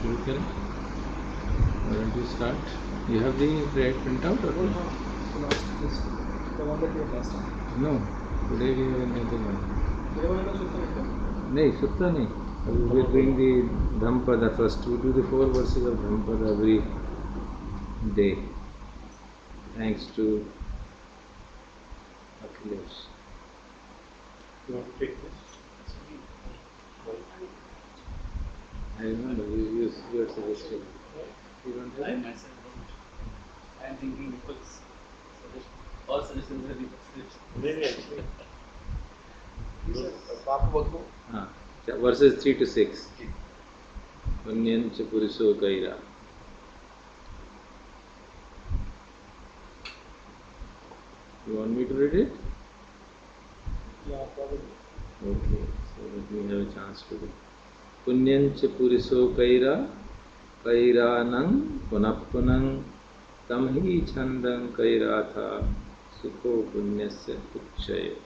शुरू करें? Why don't you start? You have the printout or no? The one that we had last time. No, today we have another one. Today one was Sutta Nikam. नहीं, Sutta नहीं. We are doing the Dhampada first. We do the 4 verses of Dhampada every day. Thanks to Akhilesh. You want to take this? I remember you were suggested. You don't I have? myself don't. I am thinking Deepak's suggestion. All suggestions are Deepak's suggestions. पाप बदलो हाँ. Verses 3 to 6. Punyancha Puriso Kaira. You want me to read it? या probably Okay, so that we have a chance to do. Punyancha Puriso Kaira, Kairanang Punapunang Tamhi Chandang Kairatha Sukho Punyasya Uchaya.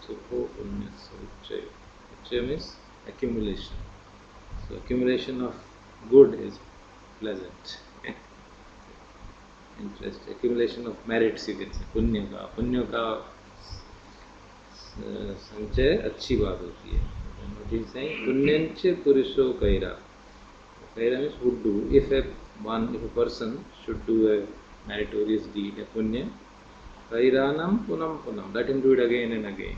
Sukho Punyasya Uchaya. Uchaya means accumulation. So accumulation of good is pleasant. Interest. Accumulation of merits you can say. पुण्य का संचय अच्छी बात होती है. What is saying? पुण्यंच पुरुषो कैरा. Kaira means would do. If a person should do a meritorious deed, a punya, kairanam punam. Let him do it again and again.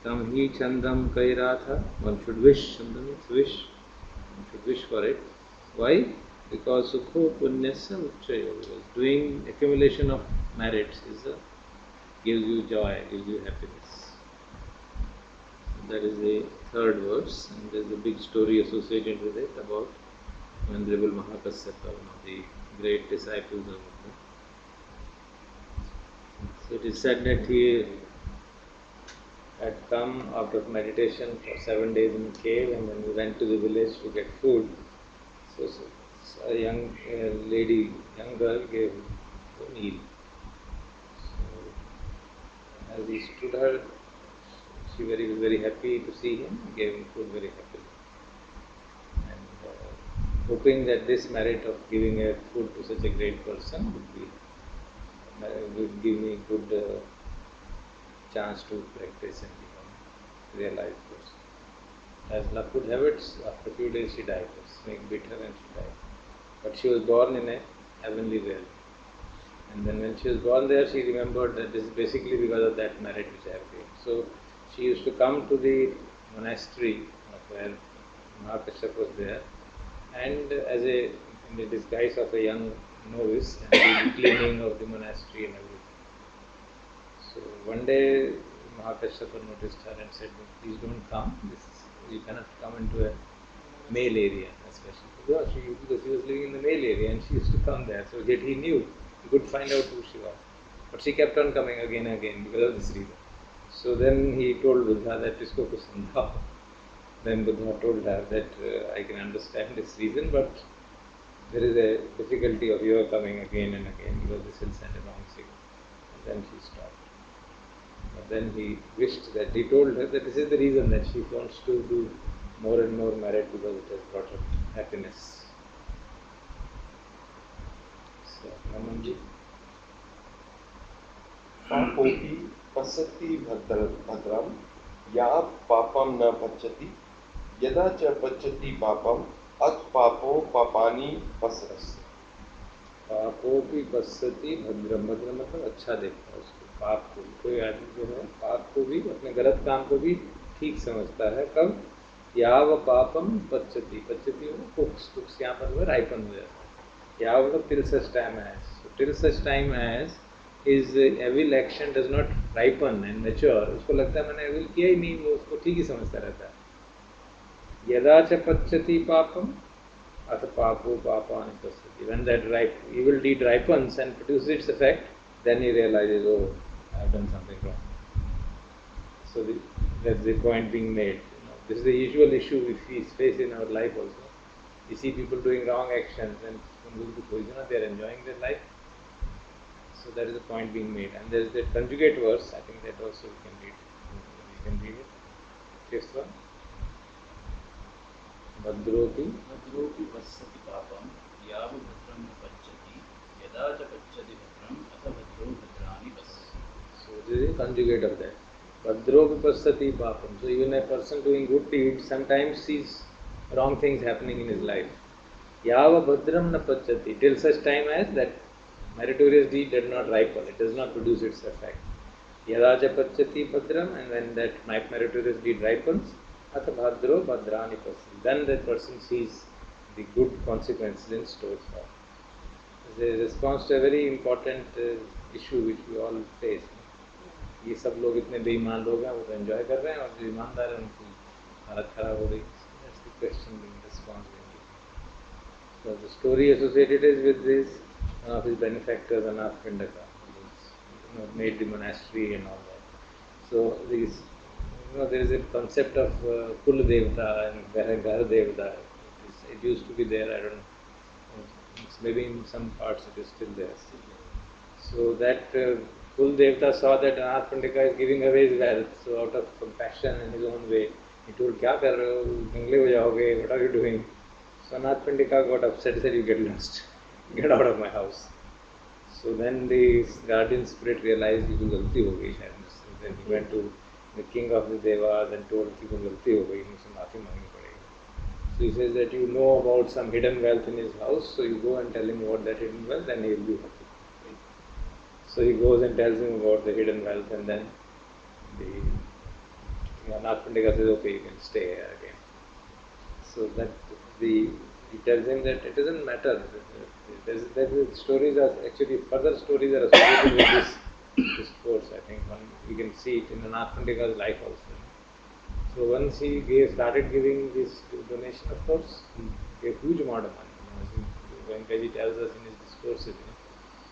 Tam hi chandam kairatha. One should wish. Chandam means wish. One should wish for it. Why? Because sukho punyasya uchaya. Because doing accumulation of merits gives you joy, gives you happiness. That is the 3rd verse, and there is a big story associated with it about Venerable Mahakasyapa, one of the great disciples of Buddha. So it is said that he had come out of meditation for 7 days in a cave, and when he went to the village to get food, so a young girl gave him a meal. So as he stood her, she was very happy to see him, gave him food very happily. And hoping that this merit of giving a food to such a great person would give me good chance to practice and become realized person. As luck would have it, after a few days she died. Snake bit her and she died. But she was born in a heavenly realm. And then when she was born there, she remembered that this is basically because of that merit which I have gained. So she used to come to the monastery where Mahakashyapa was there, and in the disguise of a young novice, and do the cleaning of the monastery and everything. So one day Mahakashyapa noticed her and said, "Please don't come. You cannot come into a male area, especially." Because she was living in the male area and she used to come there. So yet he knew, he could find out who she was. But she kept on coming again and again because of this reason. So then he told Buddha that isko ko samjhao. Then Buddha told her that I can understand this reason, but there is a difficulty of your coming again and again because this will send a wrong signal. And then she stopped. But then he wished that, he told her that this is the reason that she wants to do more and more merit because it has brought her happiness. So, Ramanji. पापोऽपि पश्यति भद्रं या पापं न पश्यति यदा च पश्यति पापं अथ पापो पापानि पसरति. पापोऽपि पश्यति भद्रम. भद्रम मतलब अच्छा देखता है उसको, पाप को. कोई आदमी जो है पाप को भी, अपने गलत काम को भी ठीक समझता है. कब? याव पापम पश्यति. पश्यति कुक्स यहाँ पर राइपन हो जाता है. याव मतलब till such time as. So till such time as his evil action does not ripen and mature. उसको लगता है मैंने evil किया ही नहीं, वो उसको ठीक ही समझता रहता है. यदा च पश्यति पापम अथ पापो पापानि पश्यति. When that evil deed ripens and produces its effect, then he realizes, oh, I have done something wrong. So that's the point being made. This is the usual issue we face in our life also. We see people doing wrong actions and they are enjoying their life. So that is the point being made. And there is that conjugate verse, I think that also we can read it. 5th one. भद्रोपि भद्रोऽपि पश्यति पापं यावत् भद्रं न पश्यति यदा च पश्यति भद्रम् अथ भद्रो भद्राणि पश्यति. So this is conjugate of that. Bhadropi pasati papam. So even a person doing good deeds sometimes sees wrong things happening in his life. Yava bhadram na pachati. Till such time as that meritorious deed did not ripen, it does not produce its effect. Yada cha pachati bhadram, and when that meritorious deed ripens, atha bhadro bhadrani pasati. Then that person sees the good consequences in store for. This is a response to a very important issue which we all face. ये सब लोग इतने बेईमान लोग हैं, वो तो enjoy कर रहे हैं, और जो ईमानदार है उनकी हालत खराब हो रही है. That's the question being responded to. So the story associated is with this, one of his benefactors, Anath Pindaka, who made the monastery and all that. So these, there is a concept of Kul Devta and Ghar Devta. It used to be there, I don't know. Maybe in some parts it is still there. So that Kul Devta saw that Anath Pandika is giving away his wealth, so out of compassion in his own way, he told, "Kya kar rahe ho? Gangle ho jaoge, what are you doing?" So Anath Pandika got upset, said, "You get lost, get out of my house." So then the guardian spirit realized he was galti ho gayi, and then he went to the king of the Devas and told him he was galti ho gayi, मुझसे माफी मांगनी पड़ेगी. So he says that you know about some hidden wealth in his house, so you go and tell him about that hidden wealth, and he will be happy. So he goes and tells him about the hidden wealth, and then the Anath Pandika says, "Okay, you can stay here again." So that he tells him that it doesn't matter. Stories are actually further stories are associated with this discourse. I think we can see it in Anath Pandika's life also. So once he started giving this donation, of course, he gave huge amount of money. When Venkaji tells us in his discourses,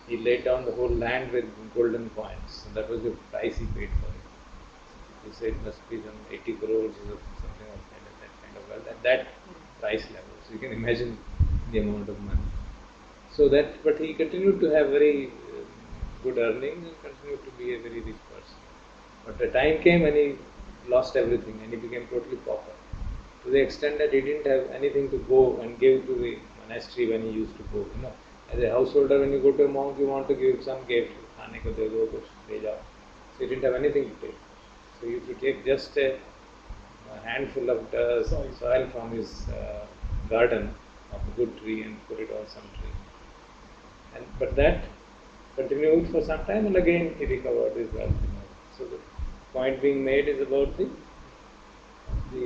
he laid down the whole land with golden coins. So that was the price he paid for it. He said it must be some 80 crores or something of that kind of wealth at that price level. So you can imagine the amount of money. So that, but he continued to have very good earnings and continued to be a very rich person. But the time came when he lost everything and he became totally pauper. To the extent that he didn't have anything to go and give to the monastery when he used to go. As a householder, when you go to a monk, you want to give some gift, खाने को दे दो, कुछ ले जाओ. So he didn't have anything to take. So he used to take just a handful of soil from his garden of a good tree and put it on some tree. But that continued for some time, and again he recovered his wealth. So the point being made is about the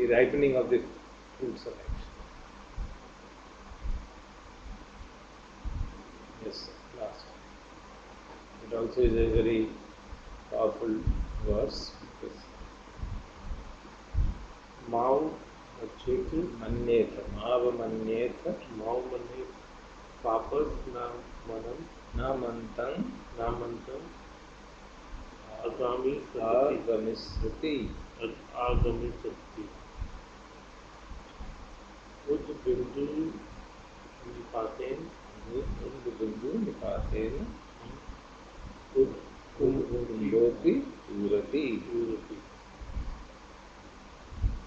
ripening of the fruits of action. Yes, last. It also is a very powerful verse because Mau Cheti, Manyetha, Mava Manyetha, Mau Mane, Papas Na Manam, Namantam Namantam, Agami Sati, Agamisrati. Agami Sati. Uj Bindu Nipaten, Bindu Nipatena Uj Kundopi Urati Urati.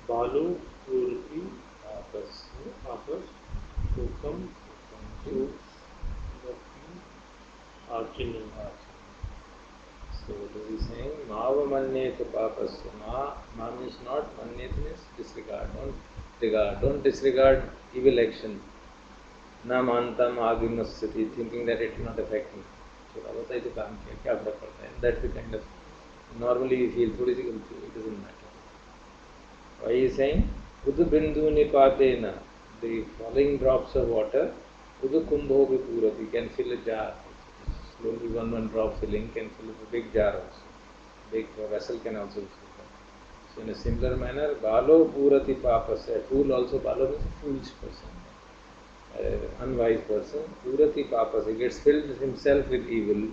Balu Urati, Apas Papas, Sukam, Suk, Archinam. So what is he saying? Mava Manyetha Papasya. Ma means not, Manyetha means disregard. Don't disregard evil action. Na mantam agimasyati, thinking that it will not affect me. So Avata is काम किया, क्या फर्क पड़ता है? That's the kind of normally you feel थोड़ी सी गलती, it doesn't matter. Why is he saying? Udu bindu nipatena, the falling drops of water, udu kumbho vipurati, can fill a jar. Slowly one drop filling can fill a big jar also. Big vessel can also be filled. So in a similar manner, balo purati papasya, a fool also, balo means a foolish person. Unwise person, purati papas, he gets filled himself with evil,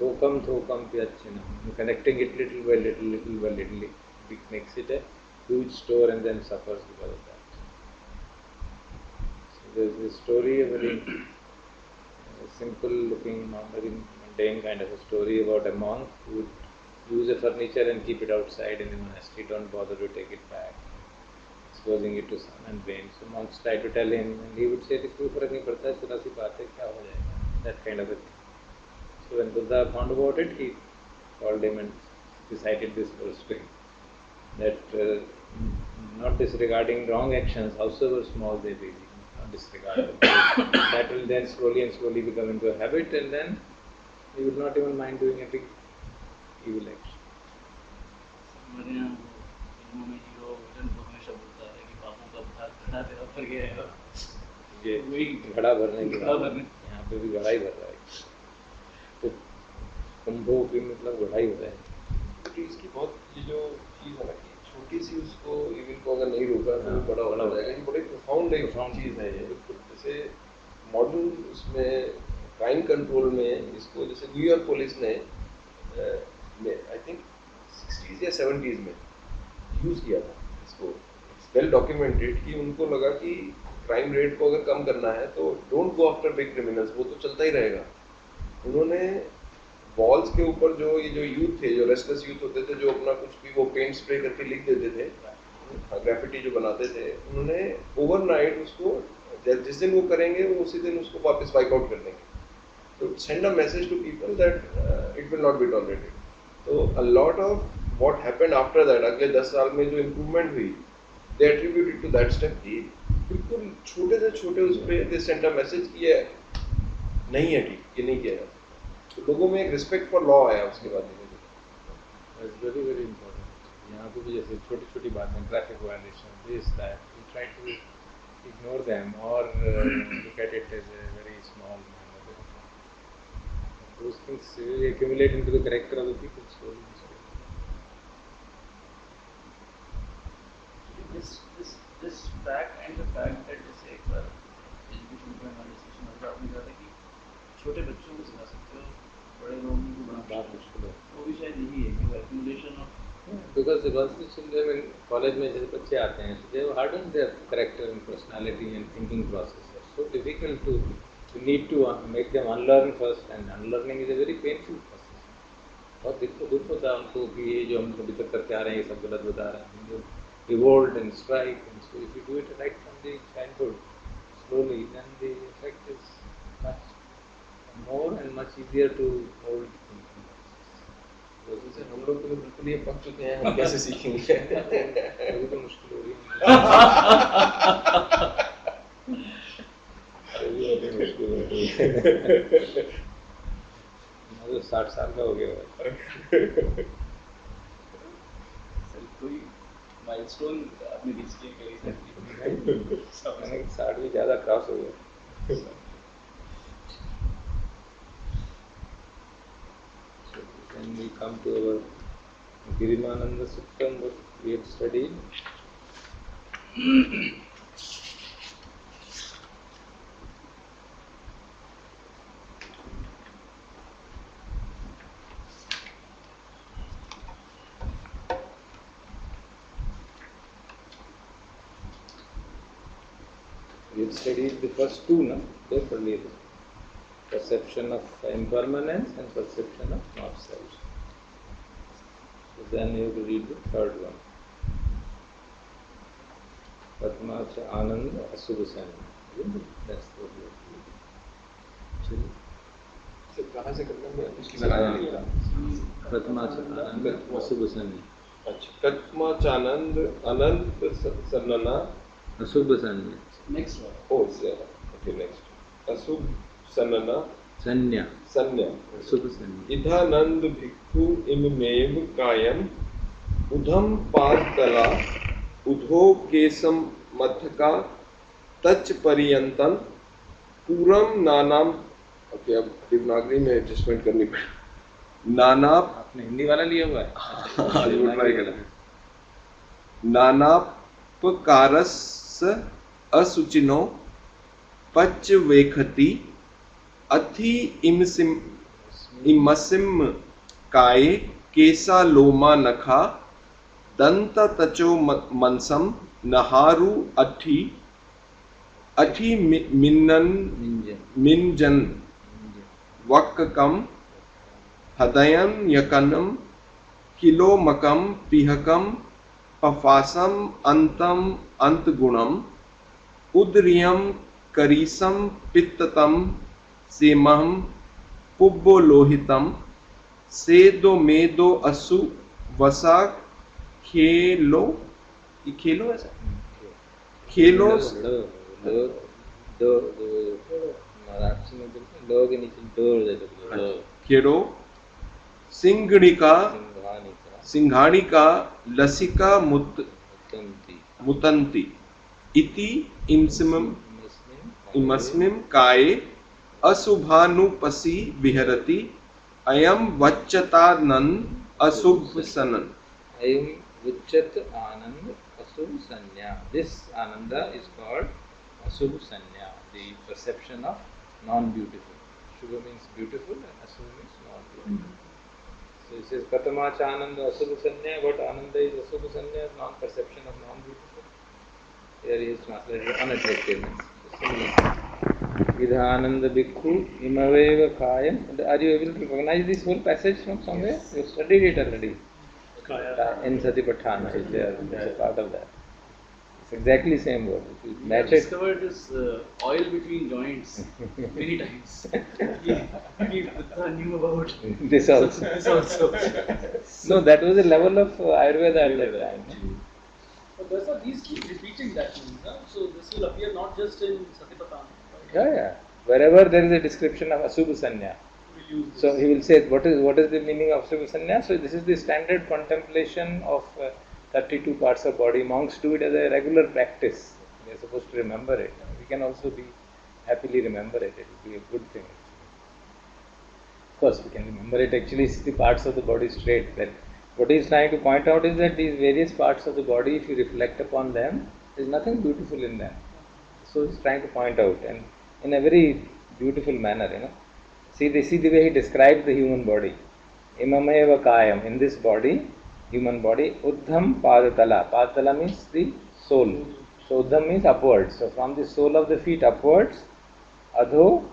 thokam pyachinam, connecting it little by little, it makes it a huge store and then suffers because of that. So there is a story, a very simple looking, very mundane kind of a story about a monk who would use a furniture and keep it outside in the monastery, don't bother to take it back. exposing it to sun and rain. So monks try to tell him, and he would say, "कोई फर्क नहीं पड़ता, छोटा सी बात है, क्या हो जाएगा?" That kind of a thing. So when Buddha found about it, he called him and recited this verse to him, that not disregarding wrong actions, however small they be, not disregard them. That will then slowly and slowly become into a habit, and then you will not even mind doing a big evil action. हमारे यहाँ वो फिल्मों में hero villain को हमेशा बोलता है कि पापों का भार घड़ा तेरा भर गया है। ये वही घड़ा भरने की घड़ा बात भरने। है। यहाँ पे भी घड़ा ही भर रहा है, तो कुंभों की मतलब घड़ा ही हो रहा है। तो इसकी बहुत ये जो चीज़ है ना कि छोटी सी उसको इविल को अगर नहीं रोका तो हाँ, बड़ा हो बड़ा जाएगा। ये बड़ी प्रोफाउंड profound चीज़ है ये। जैसे मॉडर्न उसमें क्राइम कंट्रोल में इसको जैसे न्यूयॉर्क पुलिस ने आई थिंक 60s या 70s में यूज़ किया था इसको। वेल डॉक्यूमेंटेड कि उनको लगा कि क्राइम रेट को अगर कम करना है तो don't go after big criminals, वो तो चलता ही रहेगा। उन्होंने वॉल्स के ऊपर जो ये जो यूथ थे, जो रेस्टलेस यूथ होते थे, जो अपना कुछ भी वो पेंट स्प्रे करके लिख देते थे, ग्राफिटी जो बनाते थे, उन्होंने ओवरनाइट उसको जिस दिन वो करेंगे वो उसी दिन उसको वापस वाइप आउट कर देंगे। तो send a message to people that it will not be tolerated. तो a lot of what happened after that, अगले 10 साल में जो इम्प्रूवमेंट हुई, they attributed to that step कि बिल्कुल छोटे से छोटे उस पर दे सेंड अ मैसेज कि ये नहीं है ठीक, ये नहीं किया जाता। तो लोगों में एक रिस्पेक्ट फॉर लॉ आया उसके बाद। It's very very important. यहाँ पे भी जैसे छोटी छोटी बातें, traffic violation, this that, we try to ignore them or look at it as a very small matter. Those things really accumulate into the character of the people slowly and slowly. This fact and the fact that जैसे एक बार education में हमारे discussion में आपने कहा था कि छोटे बच्चों को सिखा सकते हो, बड़े लोगों को बना बहुत मुश्किल है। वो भी शायद यही है कि accumulation of Because once the children in college में जैसे बच्चे आते हैं, so they have hardened their character and personality and thinking process. It's so difficult to, you need to make them unlearn first, and unlearning is a very painful process. बहुत दुख होता है उनको कि ये जो हम अभी तक करते आ रहे हैं ये सब गलत बता रहे हैं। Revolt and strike, and so if you do it right from the childhood, slowly, then the effect is much more and much easier to hold. जैसे हम लोग तो बिल्कुल ये पक चुके हैं, हम कैसे सीखेंगे? अभी तो मुश्किल हो रही है। अभी मुश्किल हो रही है। मैं तो 60 साल का हो गया। कोई माइलस्टोन आपने रीच किया मैंने 60 भी ज़्यादा क्रॉस हो गया। Then we come to our Girimananda Suttam, what we had studied. We had studied the first two, no? Carefully. Perception of impermanence and perception of not self. So then you have to read the third one. Patmacha Anand Asubhasan. That's what we have to read. चलिए कहाँ से करते हैं? उसकी बनाया लिखा। Patmacha Anand Asubhasan. अच्छा, कत्माचानंद अनंत सन्नना Asubhasan. Next वाला ओके नेक्स्ट अशुभ सन्नना Sanya. सन्या Asubhasan. इधानंद भिक्षु इममेव कायम उधम पादतला उधो केसम मथका तच पर्यंतन पूरम नानाम। ओके, अब देवनागरी में एडजस्टमेंट करनी पड़ेगी। नाना आपने हिंदी वाला लिया हुआ है? आज वो ट्राई करें। नानापकारस असुचिनो पच वेखति अथि इमसिम काये केसा लोमा नखा दंत तचो मनसम नहारु अठि अठि मिंजन वक्कम हदयन यकनम किलोमकम पिहकम पफासम अंतम अंतगुणम उद्रियम करीसम पित्ततम सेमहम पुब्बोलोहितम सेदो मेदो असु वसा खेलो, ये खेलो ऐसा खेलो मराठी में बिल्कुल लोग के नीचे डोर दे दो खेलो सिंगड़िका सिंघानिका सिंघाड़िका लसिका मुतंती मुतंती इति इमस्मिम इमस्मिं काये अशुभानुपसी विहरति अयम वच्चतानंद अशुभ सनन. अयम उच्चत आनंद अशुभ संज्ञा. This ananda is called ashubh sanya, the perception of non-beautiful. Shubha means beautiful and ashubha means non-beautiful. So it says katamacha ananda ashubh sanya. What ananda is ashubh sanya? Non-perception of non-beautiful. Here he is translated unattractiveness. Vidhananda bhikkhu imaveva kayam. Are you able to recognize this whole passage from somewhere? You studied it already. In Satipatthana, they are part of that. It's exactly same word. If you match it. Discovered this oil between joints many times. He knew about This also. this also. No, that was the level of Ayurveda at that time. But that's why these keep repeating that means, huh? So this will appear not just in Satipatthana. Yeah. Wherever there is a description of Ashubha Sanya. We'll use this. So he will say, what is the meaning of Ashubha Sanya? So this is the standard contemplation of 32 parts of body. Monks do it as a regular practice. They are supposed to remember it. We can also happily remember it. It will be a good thing. Of course, we can remember it. Actually, see the parts of the body straight. That what he is trying to point out is that these various parts of the body, if you reflect upon them, there is nothing beautiful in them. So he is trying to point out, and in a very beautiful manner, See the way he describes the human body. Imameva kayam, in this body, human body, uddham padatala. Padatala means the sole. So uddham means upwards. So from the sole of the feet upwards, adho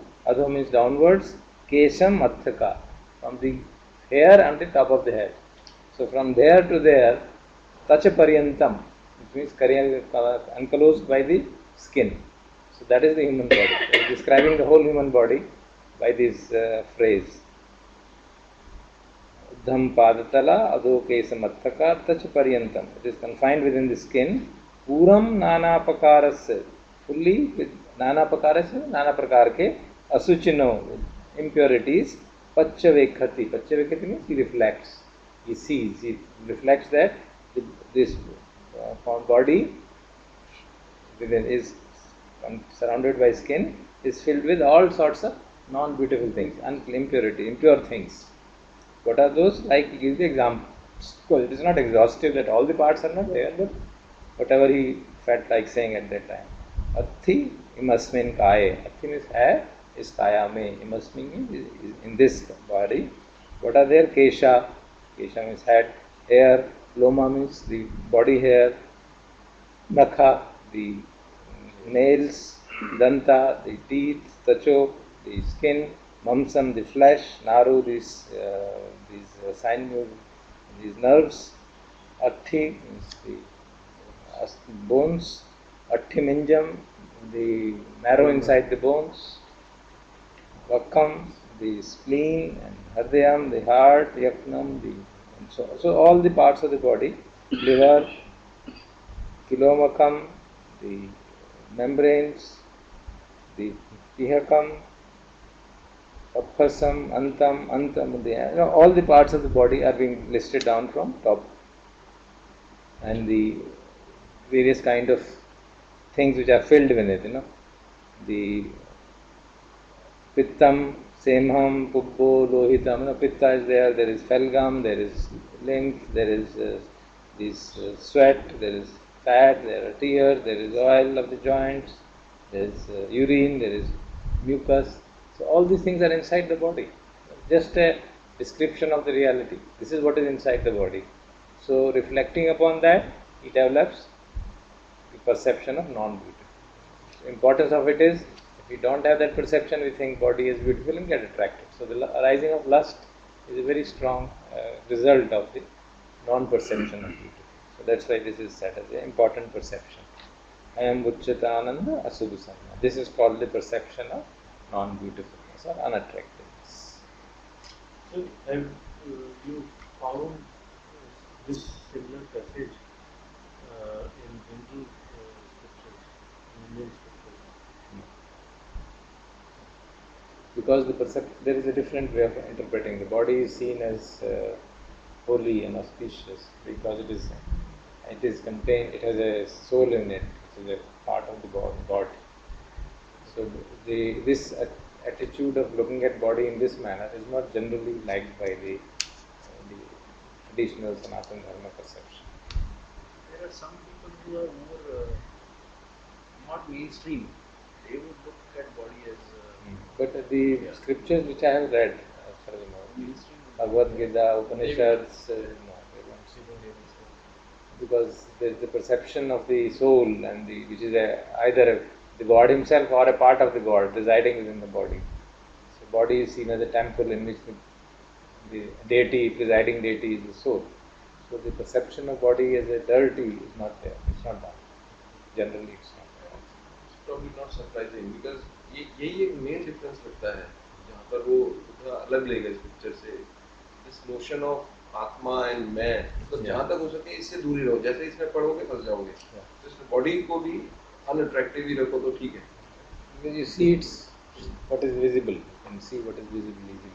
means downwards, kesham mathaka, from the hair and the top of the head. So from there to there, tachaparyantam, which means enclosed by the skin. So that is the human body. So he is describing the whole human body by this phrase. Uddham padatala adho kesa mathaka tachaparyantam. It is confined within the skin. Puram nana pakarasya. Fully with nana pakarasya, nana prakar ke asuchino, impurities. Pachavekhati. Pachavekhati means he reflects. He sees, he reflects that this body within is surrounded by skin, is filled with all sorts of non-beautiful things, impure things. What are those? Like he gives the example. It is not exhaustive that all the parts are not there, but whatever he felt like saying at that time. Athi imasmin kaye. Athi means hair, is kaya me. Imasmin means in this body. What are there? Kesha. Kesha means head. Hair. Loma means the body hair. Nakha, the nails. Danta, the teeth. Tacho, the skin. Mamsam, the flesh. Naru, these sinews, these nerves. Athi means the bones. Athiminjam, the marrow inside the bones. Vakam, the spleen, and Hridayam, the heart, Yaknam, and so all the parts of the body. Liver, Kilomakam, the membranes, the Pihakam, Abhasam, Antam, all the parts of the body are being listed down from top. And the various kind of things which are filled with it, the Pittam, Semham, Pubbo, Lohitam. Pitta is there is Phalgam, there is lymph, there is this sweat, there is fat, there are tears, there is oil of the joints, there is urine, there is mucus. So all these things are inside the body. Just a description of the reality. This is what is inside the body. So reflecting upon that, he develops the perception of non-beauty. The importance of it is, if we don't have that perception, we think body is beautiful and get attracted. So the arising of lust is a very strong result of the non-perception of beauty. So So that's why this is said as an important perception. I am Uchyatananda Asubhusanna. This is called the perception of non-beautifulness or unattractiveness. So have you found this similar passage in Hindu scriptures, in Indian scriptures? Because there is a different way of interpreting. The body is seen as holy and auspicious because it is contained. It has a soul in it. It is a part of the body. So this attitude of looking at body in this manner is not generally liked by the traditional Sanatana Dharma perception. There are some people who are more not mainstream. They would look at body as But the scriptures which I have read, furthermore, mainstream. Bhagavad Gita, Upanishads, no, they won't see because there is the perception of the soul and which is either the God himself or a part of the God residing within the body. So body is seen as a temple in which the deity, presiding deity is the soul. So the perception of body as a dirty is not there. It's not done. Generally it's not there. It's probably not surprising because यही एक main difference लगता है जहाँ पर वो थोड़ा अलग लेगा इस पिक्चर से दिस नोशन ऑफ आत्मा एंड मैं मतलब जहाँ तक हो सके इससे दूर ही रहो जैसे इसमें पढ़ोगे फंस जाओगे तो इस बॉडी को भी अनअट्रैक्टिव ही रखो तो ठीक है Because you see what is visible and see what is visible easily.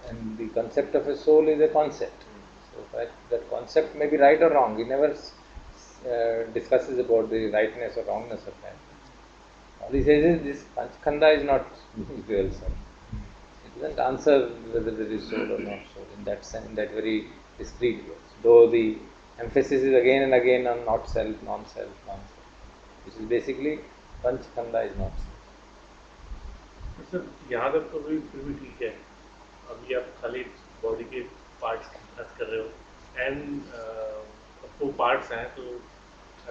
And the concept of a soul is a concept. So that concept may be right or wrong. He never discusses about the rightness or wrongness of that. All he says is this Panchkhanda is not real self. It doesn't answer whether there is soul or not soul in that sense, in that very discrete way. Though the emphasis is again and again on not self, non-self, non-self. Which is basically Panchkhanda is not self. Sir यहाँ तक तो फिर भी ठीक है अभी आप खाली बॉडी के पार्ट्स की बात कर रहे हो एंड वो पार्ट्स हैं तो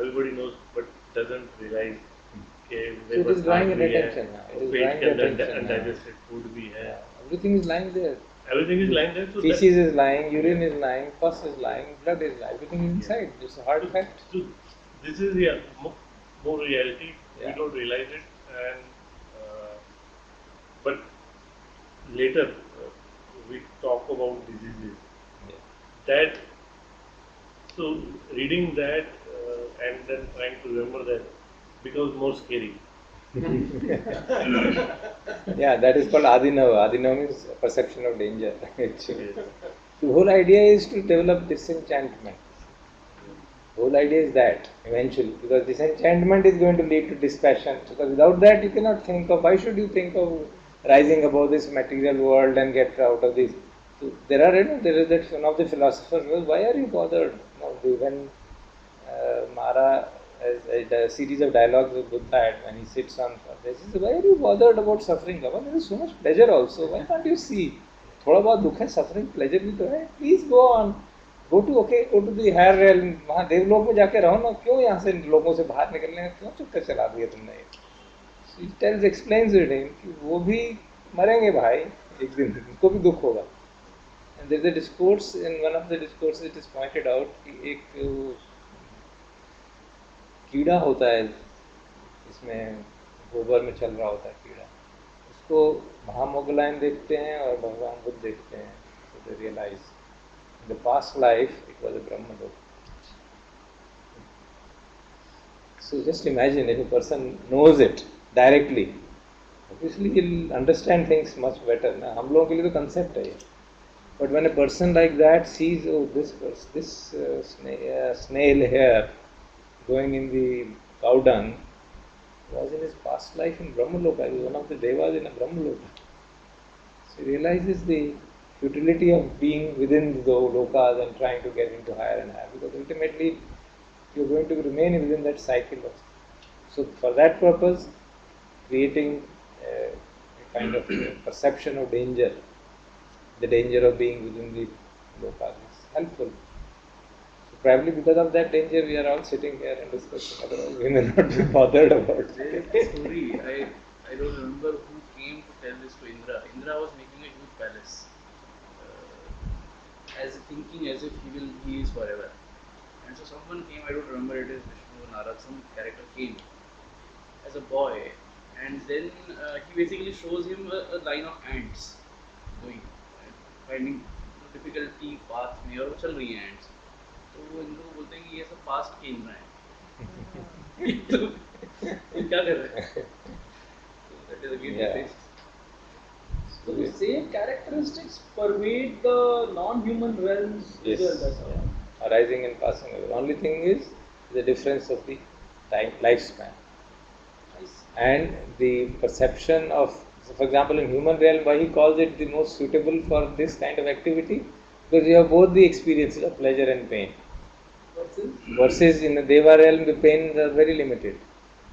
everybody knows but doesn't realise कि So it is lying in attention. It is पेट lying के in अंदर attention. अनडाइजेस्टेड फूड भी है Everything is lying there. Everything is lying there Feces is lying, urine is lying, pus is lying, blood is lying. Everything is inside. It's a hard fact. So this is more reality. Yeah. We don't realize it, and but later we talk about diseases. Yeah. That so reading that and then trying to remember that becomes more scary. Yeah, that is called Adinava. Adinava means perception of danger. The whole idea is to develop disenchantment. The whole idea is that eventually, because disenchantment is going to lead to dispassion. Because without that, you cannot think of why should you think of rising above this material world and get out of this. So there is that one of the philosophers was, why are you bothered? When Mara has a series of dialogues with Buddha when he sits on this, he says, why are you bothered about suffering? Baba, there is so much pleasure also. Why can't you see? थोड़ा बहुत दुख है, suffering, pleasure भी तो है. Please go on. Go to the higher realm. वहाँ देवलोक में जाके रहो ना. क्यों यहाँ से लोगों से बाहर निकलने में क्यों चक्कर चला दिया तुमने? He explains it him कि वो भी मरेंगे भाई एक दिन, उनको भी दुख होगा. And there is a discourse in one of the discourses it is pointed out कि एक कीड़ा होता है इसमें गोबर में चल रहा होता है कीड़ा उसको महामोगलायन देखते हैं और भगवान बुद्ध देखते हैं so they realize in the past life it was a Brahmalok. So just imagine if a person knows it directly, obviously he'll understand things much better. ना हम लोगों के लिए तो concept है ये. But when a person like that sees, oh, this snail here going in the cow dung was in his past life in Brahmaloka. He was one of the devas in a Brahmaloka. So he realizes the futility of being within the lokas and trying to get into higher and higher, because ultimately you are going to remain within that cycle. So for that purpose, creating a kind of perception of danger, the danger of being within the lokas is helpful. So probably because of that danger we are all sitting here and discussing, otherwise we may not be bothered about it. There is a story, I don't remember who came to tell this to Indra. Indra was making a huge palace, as thinking as if he is forever. And so someone came, I don't remember it is Vishnu Narad, some character came as a boy, and then he basically shows him a line of ants going, finding difficulty path में और वो चल रही है ants. तो वो इन लोग बोलते हैं कि ये सब फास्ट खेल रहे हैं. तो ये क्या कर रहे हैं? So that is again Yeah. based. So the same characteristics pervade the non-human realms Yes. as well. That's all. Yeah. Arising and passing away. Only thing is the difference of the lifespan I see. and the perception of. So for example, in human realm, why he calls it the most suitable for this kind of activity? Because you have both the experiences of pleasure and pain. Versus in the Deva realm, the pains are very limited.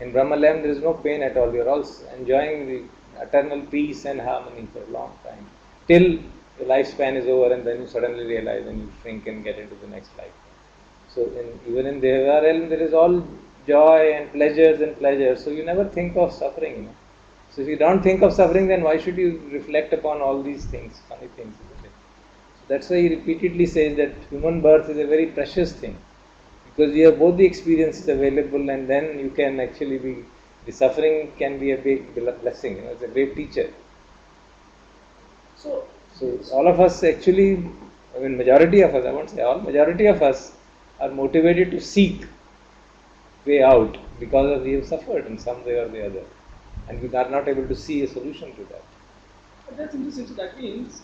In Brahma realm, there is no pain at all. You are all enjoying the eternal peace and harmony for a long time. Till the lifespan is over and then you suddenly realize and you shrink and get into the next life. So even in Deva realm, there is all joy and pleasures. So you never think of suffering. You know? So if you don't think of suffering, then why should you reflect upon all these things, funny things? Isn't it? So that's why he repeatedly says that human birth is a very precious thing. Because you have both the experiences available and then you can actually be, the suffering can be a big blessing, you know, it's a great teacher. So So all of us actually, I mean majority of us, I won't say all, majority of us are motivated to seek way out because of we have suffered in some way or the other. And we are not able to see a solution to that. but that's interesting. So that means,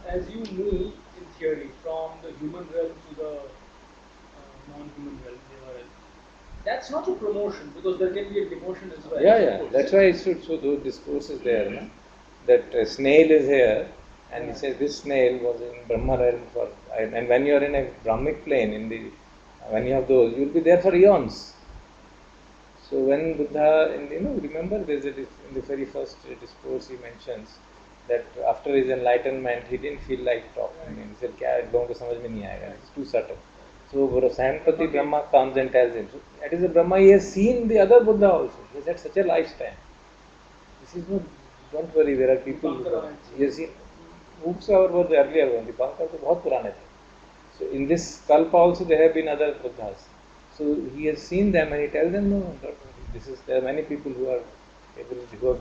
as you move in theory from the human realm to the non-human realm, Deva realm, that's not a promotion because there can be a demotion as well. Yeah, that's why it should, so those discourses there, no? That snail is here, and he says this snail was in Brahma realm for, and when you are in a Brahmic plane, when you have those, you will be there for eons. So when Buddha, remember there's in the very first discourse he mentions that after his enlightenment he didn't feel like talking. I mean, he said, "क्या लोगों को समझ में नहीं आएगा? It's too subtle." So Sahampati Brahma comes and tells him. So that is a Brahma. He has seen the other Buddha also. He has had such a lifetime. This is not. Don't worry. There are people. He has seen. Whosoever was the earlier one. Dipankar तो बहुत पुराने थे. So in this Kalpa also there have been other Buddhas. So he has seen them and he tells them, no, don't worry. There are many people who have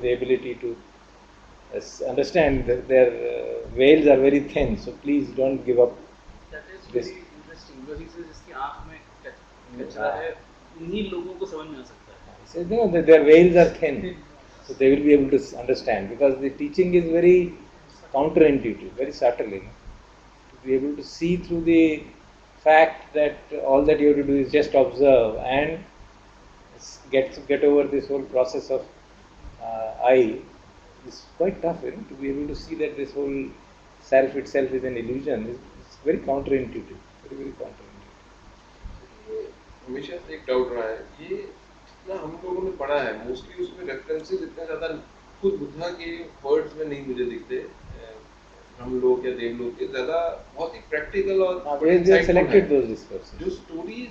the ability to understand that their veils are very thin. So please don't give up. That is This- very interesting because he says जिसकी आँख में कचरा है उन्हीं लोगों को समझ में आ सकता है. He says, no, their veils are thin. So they will be able to understand because the teaching is very counterintuitive, very subtle. To be able to see through the fact that all that you have to do is just observe and get over this whole process of I is quite tough. To be able to see that this whole self itself is an illusion is very counterintuitive. Very counterintuitive. ये हमेशा से एक doubt रहा है ये जितना हम लोगों ने पढ़ा है मोस्टली उसमें रेफरेंसेस इतना ज़्यादा खुद बुद्धा के वर्ड्स में नहीं मुझे दिखते हम लोग या देव लोग के ज़्यादा बहुत ही प्रैक्टिकल और They have selected those discourses. जो स्टोरीज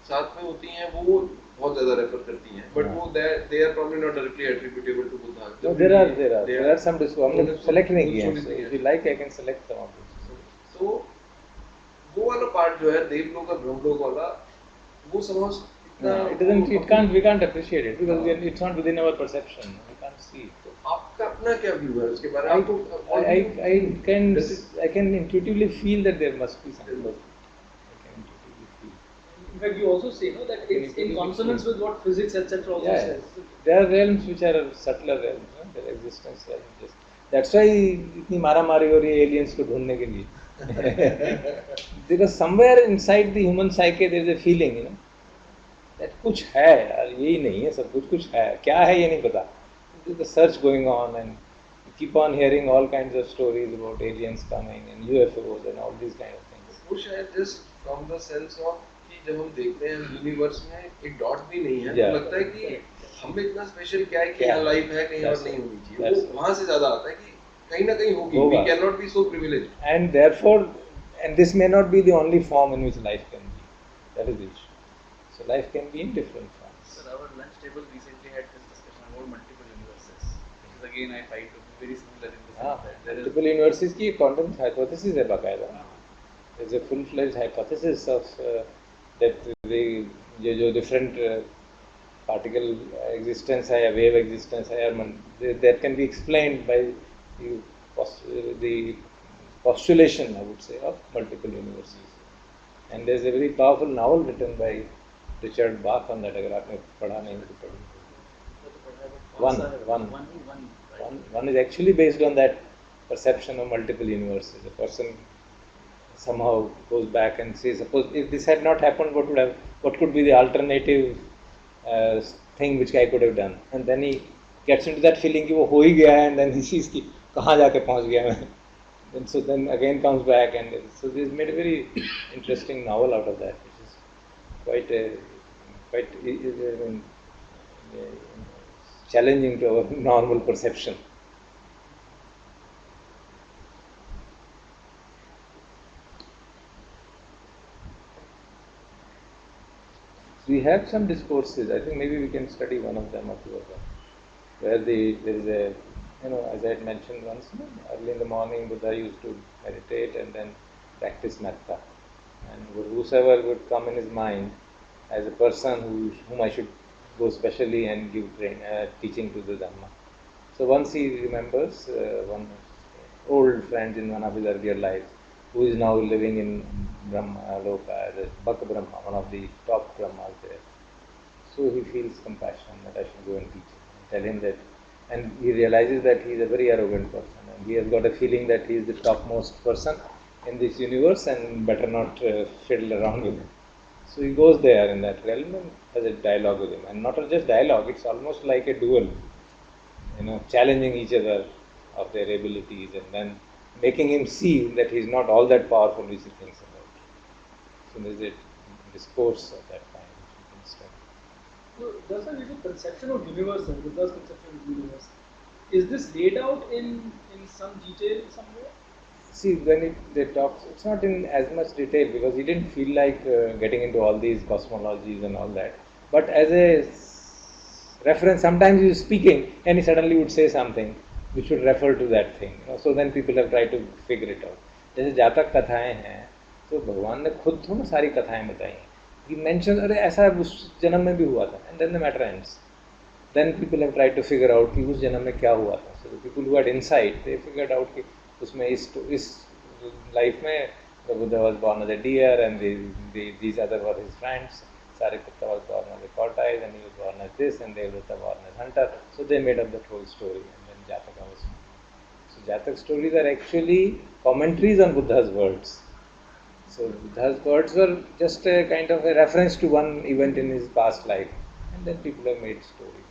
साथ में होती हैं वो बहुत ज़्यादा रेफर करती हैं बट वो they are probably not directly attributable to Buddha. No, there are some discourses. हमने select नहीं किए हैं. So if you like, I can select some of those. तो वो वाला पार्ट जो है देवलोक और ब्रह्मलोक वाला वो समझ इतना We can't appreciate it because it's not within our perception. We can't see it. तो आपका अपना क्या व्यू है उसके बारे में आपको I can intuitively feel that there must be something. I can intuitively feel. In fact, you also say that it's in consonance with what physics etc. also Yeah, says. there are realms which are subtler realms. Their existence realms. That's why इतनी मारामारी हो रही है aliens को ढूंढने के लिए. Because somewhere inside the human psyche there is a feeling, that कुछ है यार, यही नहीं है सब कुछ है. क्या है ये नहीं पता. There's a search going on and you keep on hearing all kinds of stories about aliens coming and UFOs and all these kind of things. वो शायद just from the sense of कि जब हम देखते हैं यूनिवर्स में एक dot भी नहीं है Yeah. तो लगता है कि हमें इतना स्पेशल क्या है कि क्या? यहाँ लाइफ है कहीं और That's नहीं it. होनी चाहिए That's वो वहाँ से ज़्यादा आता है कि कहीं ना कहीं होगी. होगा. We cannot be so privileged. And therefore, and this may not be the only form in which life can be. That is the issue. So life can be in different forms. Sir, our lunch table recently had this discussion about multiple universes, which is again I find to be very similar in the sense that there is Multiple universes की quantum hypothesis है बाकायदा. There is a full-fledged hypothesis of that ये जो different particle existence है या wave existence है that can be explained by the postulation, I would say, of multiple universes. And there's a very powerful novel written by Richard Bach on that. अगर आपने पढ़ा नहीं तो पढ़िए. One is actually based on that perception of multiple universes. A person somehow goes back and says, suppose if this had not happened, what could be the alternative thing which I could have done? And then he gets into that feeling कि वो हो ही गया है, and then he sees कि कहाँ जाके पहुँच गया मैं. And so then again comes back, and so he's made a very interesting novel out of that, which is quite challenging to our normal perception. We have some discourses. I think maybe we can study one of them or two of them, where there is a, as I had mentioned once, early in the morning Buddha used to meditate and then practice metta, and whosoever would come in his mind as a person whom I should go specially and give teaching to the Dhamma. So once he remembers one old friend in one of his earlier lives, who is now living in Brahma Loka as a Bhak Brahma, one of the top Brahmas there. So he feels compassion that I should go and teach him, tell him that, and he realizes that he is a very arrogant person, and he has got a feeling that he is the topmost person in this universe and better not fiddle around with him. So he goes there in that realm and has a dialogue with him, and not just dialogue, it's almost like a duel, challenging each other of their abilities, and then making him see that he is not all that powerful which he thinks about. So there is a discourse of that kind which we can study. So, does the conception of universe, Buddha's conception of universe, is this laid out in some detail somewhere? See, when they talk, it's not in as much detail because he didn't feel like getting into all these cosmologies and all that. But as a reference, sometimes he was speaking and he suddenly would say something which would refer to that thing. So then people have tried to figure it out. जैसे जातक कथाएं हैं, तो भगवान ने खुद थोड़ा सारी कथाएं बताई हैं. He mentions, अरे ऐसा उस जन्म में भी हुआ था, and then the matter ends. Then people have tried to figure out कि उस जन्म में क्या हुआ था. So the people who had insight, they figured out कि उसमें इस लाइफ में the Buddha was born as a deer and these other were his friends. Sariputta was born as a tortoise and he was born as this, and Devadatta born as hunter. So they made up that whole story, and then Jataka was. So Jatak stories are actually commentaries on Buddha's words. So Buddha's words were just a kind of a reference to one event in his past life, and then people have made stories.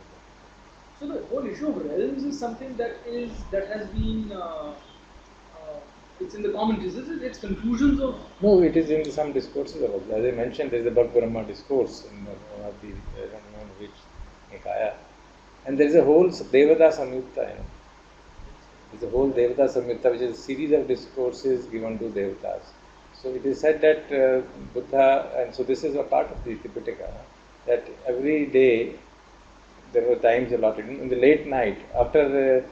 So the whole issue of realms is something that has been it's in the commentaries. Is it? It's conclusions of. No, it is in some discourses of it. As I mentioned, there is a Bhak Brahma discourse in one of the, I don't know which Nikaya, and there is a whole Devata Samyutta. There is a whole Devata Samyutta, which is a series of discourses given to Devatas. So it is said that Buddha, and so this is a part of the Tipitaka, that every day there were times allotted in the late night after the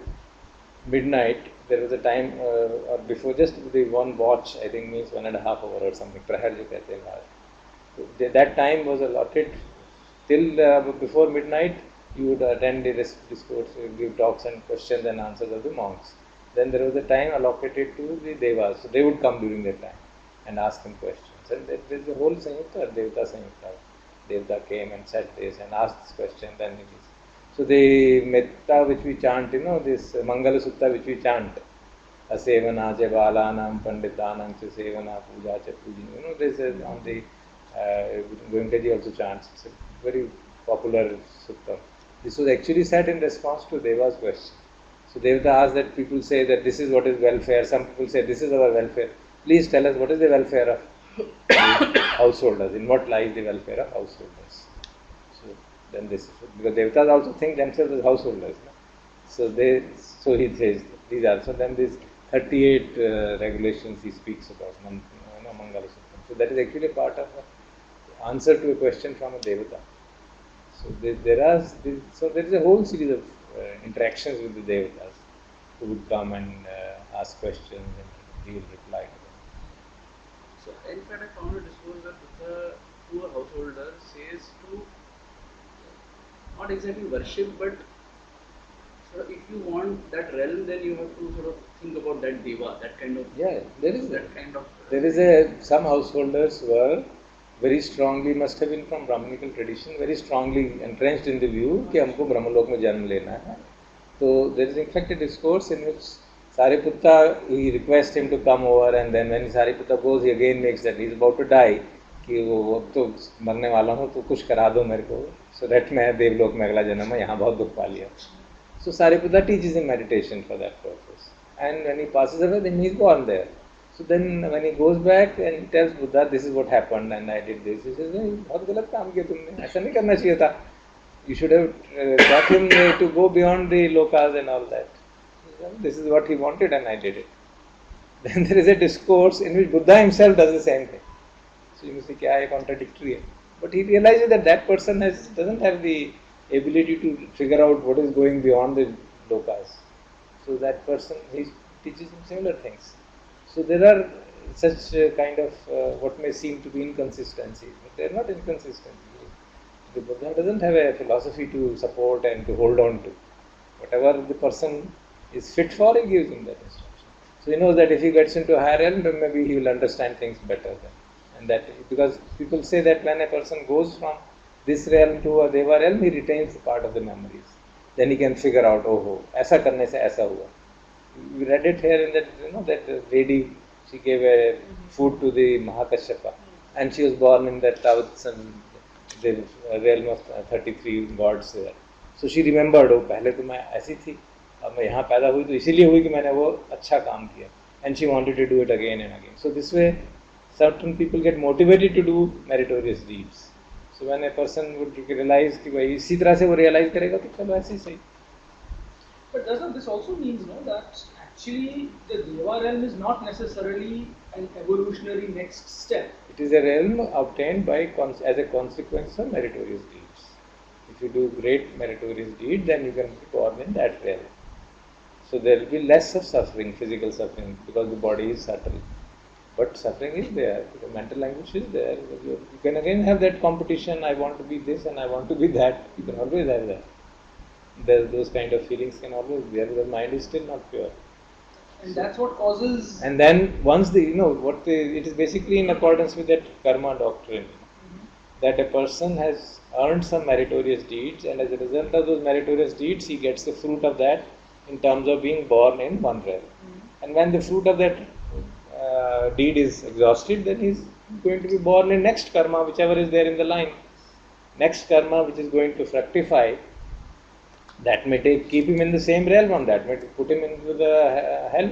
midnight. There was a time or before, just the one watch, I think means 1.5 hours or something, prahar jo kehte hain. So that time was allotted till before midnight. You would attend the discourse, give talks and questions and answers of the monks. Then there was a time allocated to the devas, so they would come during that time and ask him questions. And there is a whole Samyutta, Devata Samyutta. Devata came and said this and asked this question, then it is. So the metta which we chant, this Mangala Sutta which we chant, Asevana cha balanam panditanam cha sevana puja cha pujini. This is on the Goenkaji also chants. It's a very popular sutta. This was actually said in response to Deva's question. So Devata asked that people say that this is what is welfare. Some people say this is our welfare. Please tell us what is the welfare of the householders. In what lies the welfare of householders? Then this, because Devatas also think themselves as householders. So he says these are. So then these 38 regulations he speaks about, Mangala Sutta. So that is actually a part of an answer to a question from a Devata. So there is a whole series of interactions with the Devatas who would come and ask questions and he will reply to them. So in fact I found a discourse that Buddha poor householder says to not exactly worship, but sort of if you want that realm, then you have to sort of think about that deva, that kind of Yeah, there is that kind of. There is a some householders were very strongly, must have been from Brahminical tradition, very strongly entrenched in the view कि हमको ब्रह्मलोक में जन्म लेना है. So there is in fact a discourse in which Sariputta, he requests him to come over, and then when Sariputta goes, he again makes that he is about to die कि वो अब तो मरने वाला हूँ तो कुछ करा दो मेरे को, so that मैं देवलोक में अगला जन्म है यहाँ बहुत दुख पा लिया. So Sariputta teaches him meditation for that purpose, and when he passes away, then he is born there. So then when he goes back and he tells Buddha, this is what happened and I did this, he says, बहुत गलत काम किया तुमने, ऐसा नहीं करना चाहिए था. You should have taught him to go beyond the lokas and all that. This is what he wanted and I did it. Then there is a discourse in which Buddha himself does the same thing. So you must say, क्या है contradictory है. But he realizes that that person doesn't have the ability to figure out what is going beyond the lokas. So that person, he teaches him similar things. So there are such kind of what may seem to be inconsistencies, but they are not inconsistencies. The Buddha doesn't have a philosophy to support and to hold on to. Whatever the person is fit for, he gives him that instruction. So he knows that if he gets into a higher realm, then maybe he will understand things better then. And that because people say that when a person goes from this realm to a Deva realm, he retains part of the memories. Then he can figure out, oh, ऐसा करने से ऐसा हुआ. We read it here in that that lady, she gave a food to the Mahakashyapa, and she was born in that Tavatsan, the realm of 33 gods there. So she remembered, oh, पहले तो मैं ऐसी थी, अब मैं यहाँ पैदा हुई तो इसीलिए हुई कि मैंने वो अच्छा काम किया, and she wanted to do it again and again. So this way, certain people get motivated to do meritorious deeds. So when a person would realize कि भाई इसी तरह से वो realize करेगा तो चलो ऐसे ही सही. But doesn't this also means that actually the Deva realm is not necessarily an evolutionary next step? It is a realm obtained by as a consequence of meritorious deeds. If you do great meritorious deed, then you can be born in that realm. So there will be less of suffering, physical suffering, because the body is subtle. But suffering is there, the mental anguish is there. You can again have that competition, I want to be this and I want to be that. You can always have that. Those kind of feelings can always be there, because the mind is still not pure. And that's what causes. And then once it is basically in accordance with that karma doctrine, that a person has earned some meritorious deeds, and as a result of those meritorious deeds, he gets the fruit of that in terms of being born in one realm. And when the fruit of that deed is exhausted, then he is going to be born in next karma, whichever is there in the line. Next karma, which is going to fructify, that may keep him in the same realm, on that may put him into the hell,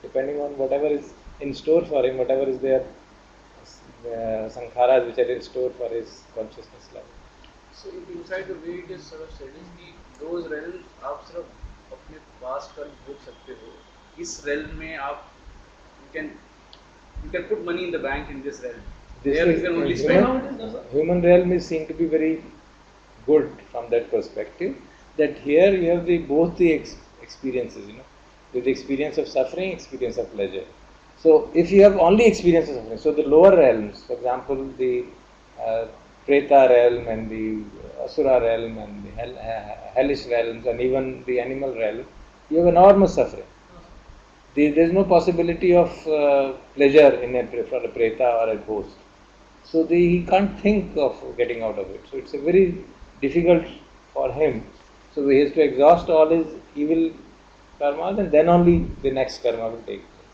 depending on whatever is in store for him, whatever is there, sankharas which are in store for his consciousness level. So inside the way it is sort of said is कि those realms आप सिर्फ अपने past कर्म भोग सकते हो. इस realm में आप you can put money in the bank in this realm. There you can only spend. Human realm is seen to be very good from that perspective. That here you have both the experiences, with the experience of suffering, experience of pleasure. So if you have only experience of suffering, so the lower realms, for example, the Preta realm and the Asura realm and the hellish realms and even the animal realm, you have enormous suffering. There is no possibility of pleasure for a Preta or a ghost. So he can't think of getting out of it. So it's a very difficult for him. So he has to exhaust all his evil karmas, and then only the next karma will take place.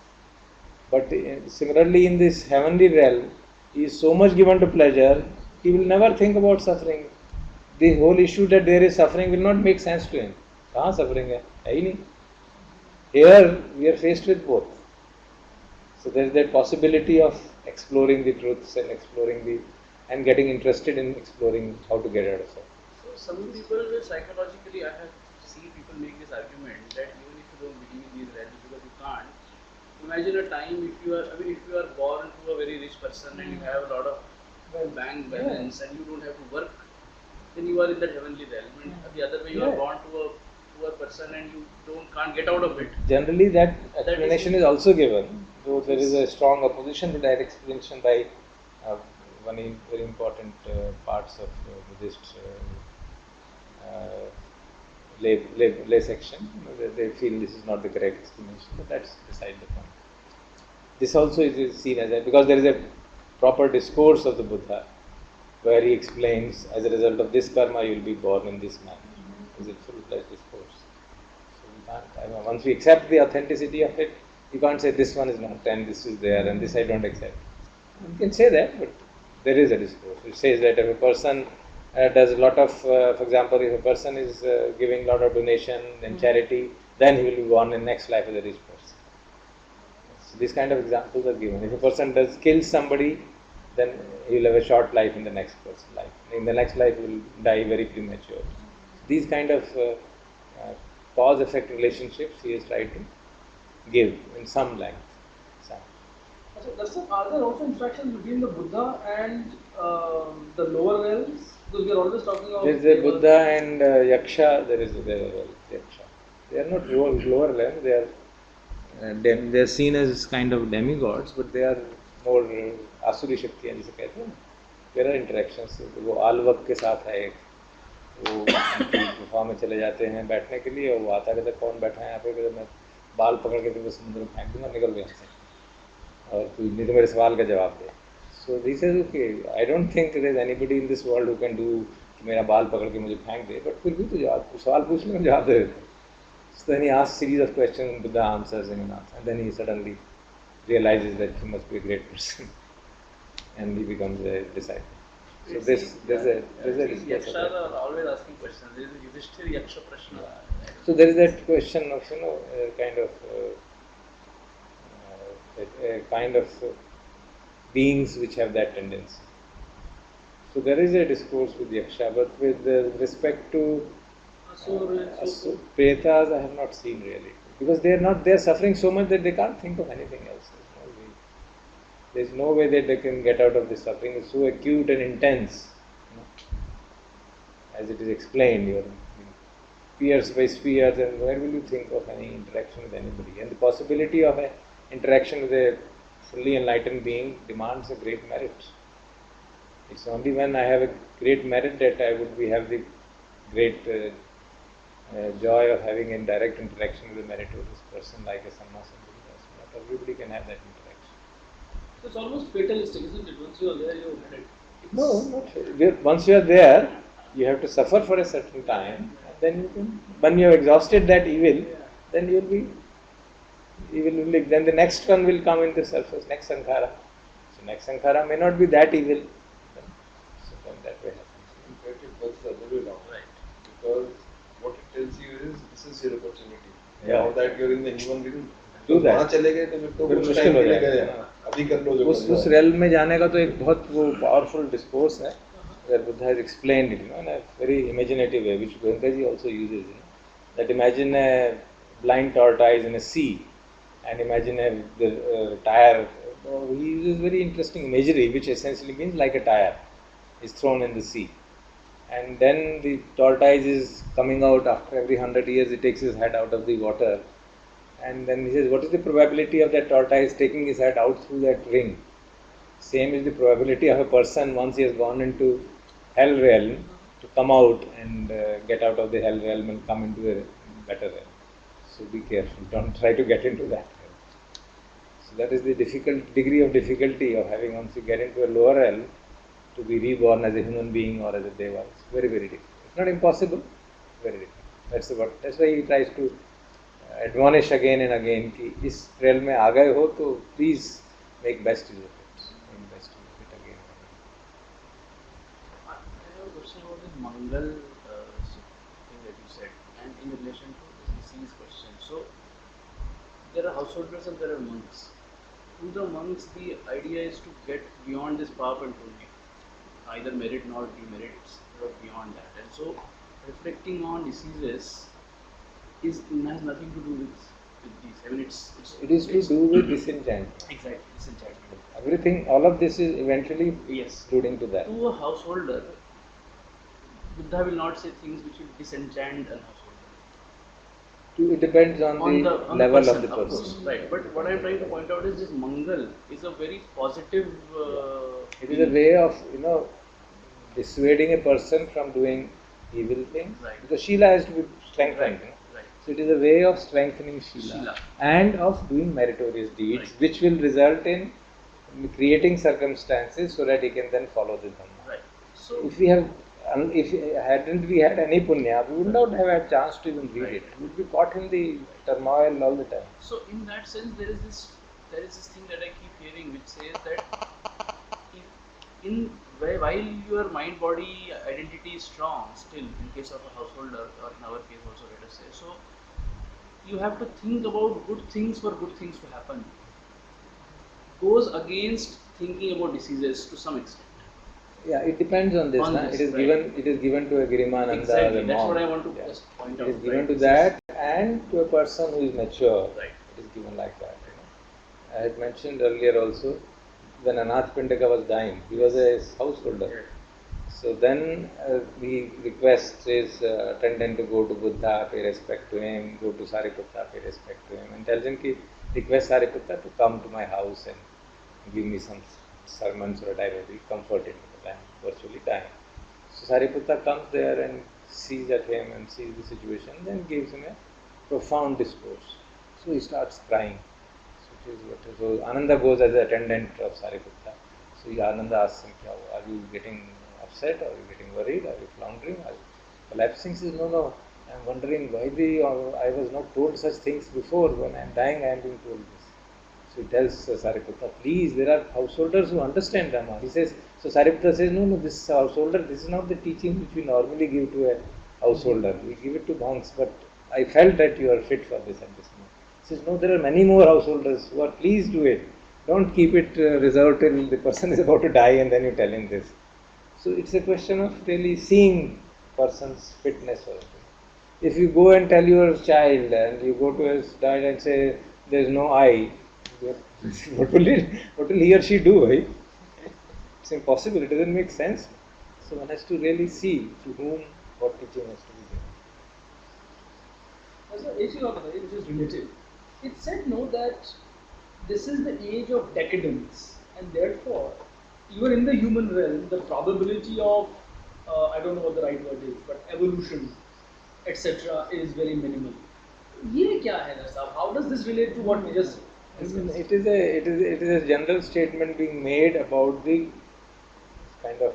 But similarly in this heavenly realm, he is so much given to pleasure, he will never think about suffering. The whole issue that there is suffering will not make sense to him. कहाँ suffering है? है ही नहीं. Here we are faced with both. So there is that possibility of exploring the truths and getting interested in exploring how to get out of it. Some people will psychologically, I have seen people make this argument that even if you don't believe in these realms, because you can't, imagine a time if you are born to a very rich person and you have a lot of bank balance and you don't have to work, then you are in that heavenly realm. And the other way, you are born to a poor person and you can't get out of it. Generally, that explanation is also given, though there is a strong opposition to that explanation by very important parts of Buddhist lay section. They feel this is not the correct explanation, but that's beside the point. This also is seen as because there is a proper discourse of the Buddha where he explains, as a result of this karma you will be born in this manner. It's a full-fledged discourse. So we can't, once we accept the authenticity of it, you can't say this one is not and this is there and this I don't accept. You can say that, but there is a discourse which says that if a person does a lot of, for example, if a person is giving a lot of donation and charity, then he will be born in next life as a rich person. So these kind of examples are given. If a person does kill somebody, then he will have a short life in the next person's life. In the next life, he will die very premature. These kind of cause-effect relationships he is trying to give in some length. So, are there also instructions between the Buddha and the lower realms? Because we are always talking about. There is a Buddha and Yaksha. There is a Yaksha. They are not lower realms. They are seen as kind of demigods, but they are more आसुरी शक्तियाँ जिसे कहते हैं ना. There are interactions. वो आलवक के साथ है एक, वो गुफा में चले जाते हैं बैठने के लिए और वो आता कहता कौन बैठा है यहाँ पे, कहता मैं बाल पकड़ के तेरे समुद्र में फेंक दूंगा, निकल यहाँ से और तू नहीं तो मेरे सवाल का जवाब दे. So this is okay. I don't think there is anybody in this world who can do कि मेरा बाल पकड़ के मुझे फेंक दे, but फिर भी तो जवाब सवाल पूछ ले जवाब दे देते. So then he asks series of questions, Buddha answers him and then he suddenly realizes that he must be a great person and he becomes a disciple. So there's a Yakshas are always asking questions. There is a Yudhishthira Yaksha Prashna. So there is that question of a kind of beings which have that tendency. So there is a discourse with Yaksha, but with respect to Pretas, I have not seen really, because they are suffering so much that they can't think of anything else. There is no way that they can get out of this suffering. It's so acute and intense, as it is explained. You are spheres by spheres, and where will you think of any interaction with anybody? And the possibility of an interaction with a fully enlightened being demands a great merit. It's only when I have a great merit that I would have the great joy of having a direct interaction with a meritorious person like a Sammasambhava. Not everybody can have that interaction. So it's almost fatalistic, isn't it? Once you are there, you had it. No, not once you are there, you have to suffer for a certain time, and then you can. When you have exhausted that evil, then you will be. Evil will be. Then the next one will come into surface. Next sankhara. So next sankhara may not be that evil. So then that way happens. In fact, it works the other way around. Right. Because what it tells you is this is your opportunity. Yeah. Now that you're in the human realm, Do that. वहाँ चले गए तो फिर तो कुछ मुश्किल time हो के लिए जाएगा. गए. अभी कर लो जो उस realm में जाने का तो एक बहुत वो powerful discourse है, where Buddha has explained it, in a very imaginative way, which Goenkaji also uses. That imagine a blind tortoise in a sea, and imagine a tire. He uses very interesting imagery, which essentially means like a tire is thrown in the sea, and then the tortoise is coming out after every 100 years. He takes his head out of the water. And then he says, what is the probability of that tortoise taking his head out through that ring? Same is the probability of a person once he has gone into hell realm to come out and get out of the hell realm and come into a better realm. So be careful, don't try to get into that realm. So that is the degree of difficulty of having, once you get into a lower realm, to be reborn as a human being or as a deva. It's very, very difficult. It's not impossible, very difficult. That's why he tries to admonish again and again कि इस realm में आ गए हो तो please make best use of it. Make best use of it again. I have a question about the Mangal thing that you said, and in relation to the disease question. So there are householders and there are monks. To the monks, the idea is to get beyond this path and punya, either merit nor demerit, but beyond that. And so reflecting on diseases has nothing to do with these. I mean, It is to do with disenchantment. Exactly, disenchantment. Everything, all of this is eventually Yes. leading to that. To a householder, Buddha will not say things which will disenchant a householder. It depends on the level of the Of course, person. right. But what I'm trying to point out is this Mangal is a very positive. It is a way of, dissuading a person from doing evil things. Right. Because Shila has to be strengthened. Right, you know. right. So it is a way of strengthening Shila, and of doing meritorious deeds, Right. which will result in creating circumstances so that he can then follow the Dhamma. Right. So If we have, if hadn't we had any punya, we would not have had chance to even read Right. it. We would be caught in the turmoil all the time. So in that sense, there is this thing that I keep hearing, which says that while your mind body identity is strong, still in case of a householder, or in our case also, let us say, so you have to think about good things for good things to happen. Goes against thinking about diseases to some extent. Yeah, it depends on this. On It this, is right. given. It is given to a Girimananda, Exactly, the that's monk. what I want to Yeah. just point It out. is given right? to This that, and to a person who is mature. Right. It is given like that. I had mentioned earlier also, when Anath Pindaka was dying, he was a householder. Right. So then he requests his attendant to go to Buddha, pay respect to him, go to Sariputta, pay respect to him, and tells him to request Sariputta to come to my house and give me some sermons so that I will be comforted because I am virtually dying. So Sariputta comes there and sees at him and sees the situation, then gives him a profound discourse. So he starts crying. So Ananda goes as an attendant of Sariputta. So Ananda asks him, are you getting upset? Are you getting worried? Are you floundering? Are you collapsing? He says, no, I am wondering why I was not told such things before. When I am dying, I am being told this. So he tells Sariputta, please, there are householders who understand Dhamma. He says, so Sariputta says, no, this householder, this is not the teaching which we normally give to a householder. We give it to monks, but I felt that you are fit for this at this moment. He says, no, there are many more householders who are, please do it. Don't keep it reserved till the person is about to die and then you tell him this. So it's a question of really seeing person's fitness for it. If you go and tell your child and you go to his child and say, there is no I, what will he or she do? Right? It's impossible, it doesn't make sense. So one has to really see to whom what teaching has to be given. As an age of which is related, it said no that this is the age of decadence, and therefore, even in the human realm, the probability of I don't know what the right word is, but evolution, etc., is very minimal. ये क्या है ना साहब? How does this relate to what we just discussed? It is a general statement being made about the kind of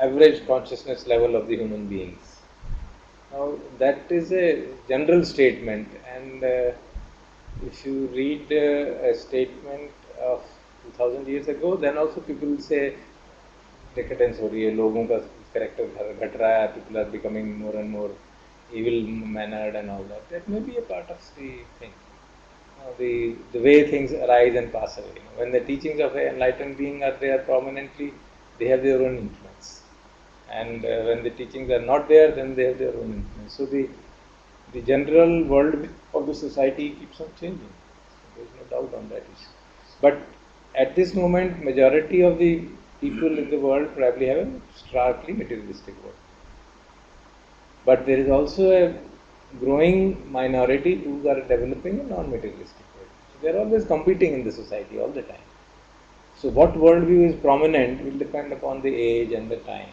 average consciousness level of the human beings. Now that is a general statement, and if you read a statement of 2000 years ago, then also people will say decadence हो रही है, लोगों का character घट रहा है, people are becoming more and more evil mannered and all that. That may be a part of the thing. The way things arise and pass away. When the teachings of an enlightened being are there prominently, they have their own influence. And when the teachings are not there, then they have their own influence. So the general world of the society keeps on changing. There is no doubt on that issue. But at this moment, majority of the people in the world probably have a starkly materialistic world. But there is also a growing minority who are developing a non-materialistic world. So they are always competing in the society all the time. So what worldview is prominent will depend upon the age and the time.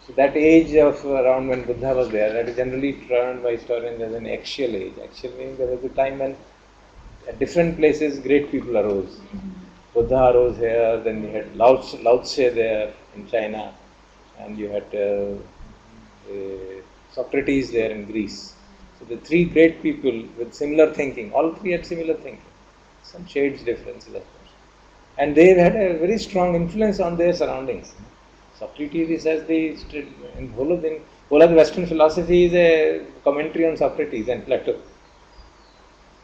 So that age of around when Buddha was there, that is generally termed by historians as an axial age. Axial meaning there was a time when at different places great people arose. Buddha arose here, then you had Lao Tse there in China, and you had Socrates there in Greece. So the three great people with similar thinking, all three had similar thinking. Some shades differences of course. And they had a very strong influence on their surroundings. Socrates says in whole of the Western philosophy is a commentary on Socrates and Plato.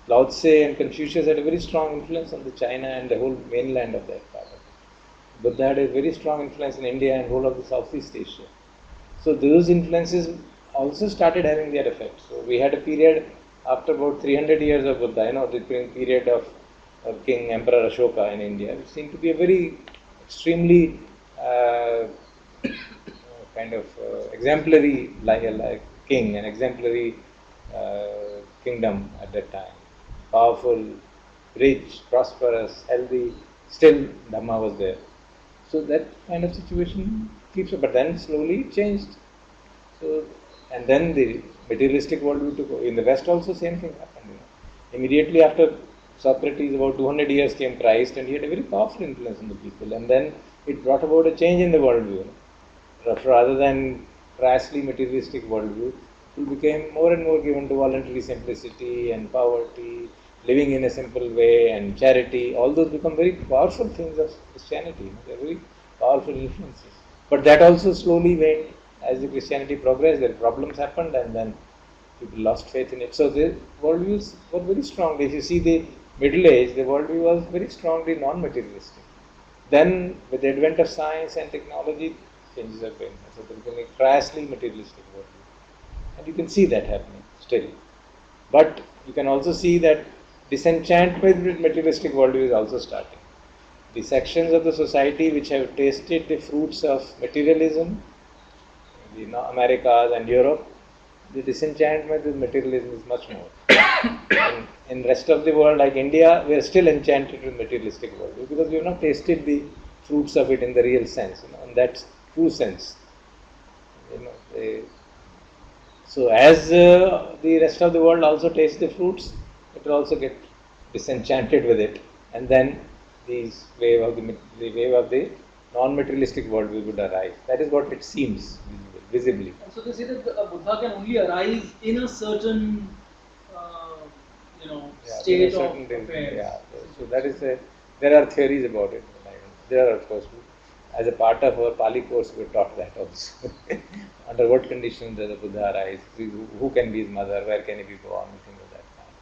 Lao Tse and Confucius had a very strong influence on the China and the whole mainland of that part of it. Buddha had a very strong influence in India and whole of the Southeast Asia. So those influences also started having their effect. So we had a period after about 300 years of Buddha, the period of King Emperor Ashoka in India, which seemed to be a very extremely kind of exemplary like king, an exemplary kingdom at that time. Powerful, rich, prosperous, healthy, still Dhamma was there. So that kind of situation keeps up, but then slowly it changed. So, and then the materialistic worldview took over. In the West also same thing happened. Immediately after Socrates, about 200 years came Christ, and he had a very powerful influence on the people. And then it brought about a change in the worldview. Rather than crassly materialistic worldview, people became more and more given to voluntary simplicity and poverty, living in a simple way, and charity. All those become very powerful things of Christianity. They are very powerful influences. But that also slowly waned as the Christianity progressed. There problems happened, and then people lost faith in it. So the worldviews were very strong. If you see the Middle Age, the worldview was very strongly non-materialistic. Then, with the advent of science and technology, changes have been. So there became a crassly materialistic worldview. And you can see that happening still. But you can also see that disenchantment with materialistic worldview is also starting. The sections of the society which have tasted the fruits of materialism, the Americas and Europe, the disenchantment with materialism is much more. In rest of the world, like India, we are still enchanted with materialistic worldview because we have not tasted the fruits of it in the real sense, in that true sense. So as the rest of the world also tastes the fruits, it will also get disenchanted with it, and then the wave of the non-materialistic worldview would arise. That is what it seems visibly. So they say that the Buddha can only arise in a certain, state of affairs. Yeah. So that is there are theories about it. There are, of course, as a part of our Pali course, we are taught that also. Under what conditions does the Buddha arise? Who can be his mother? Where can he be born? Things of that kind.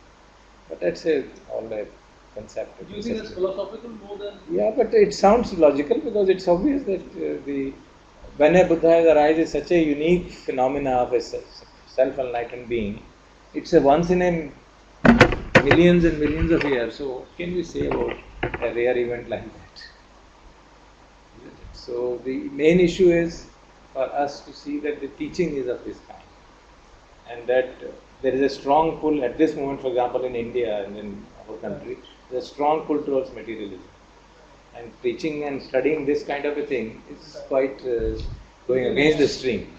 But that's all a concept. Do you think that's philosophical more than? Yeah, but it sounds logical because it's obvious that when a Buddha arises, such a unique phenomena of a self-enlightened being, it's a once in a millions and millions of years. So what can we say about a rare event like that? So the main issue is for us to see that the teaching is of this kind, and that there is a strong pull at this moment, for example, in India and in our country, there's a strong pull towards materialism. And preaching and studying this kind of a thing is quite going against the stream.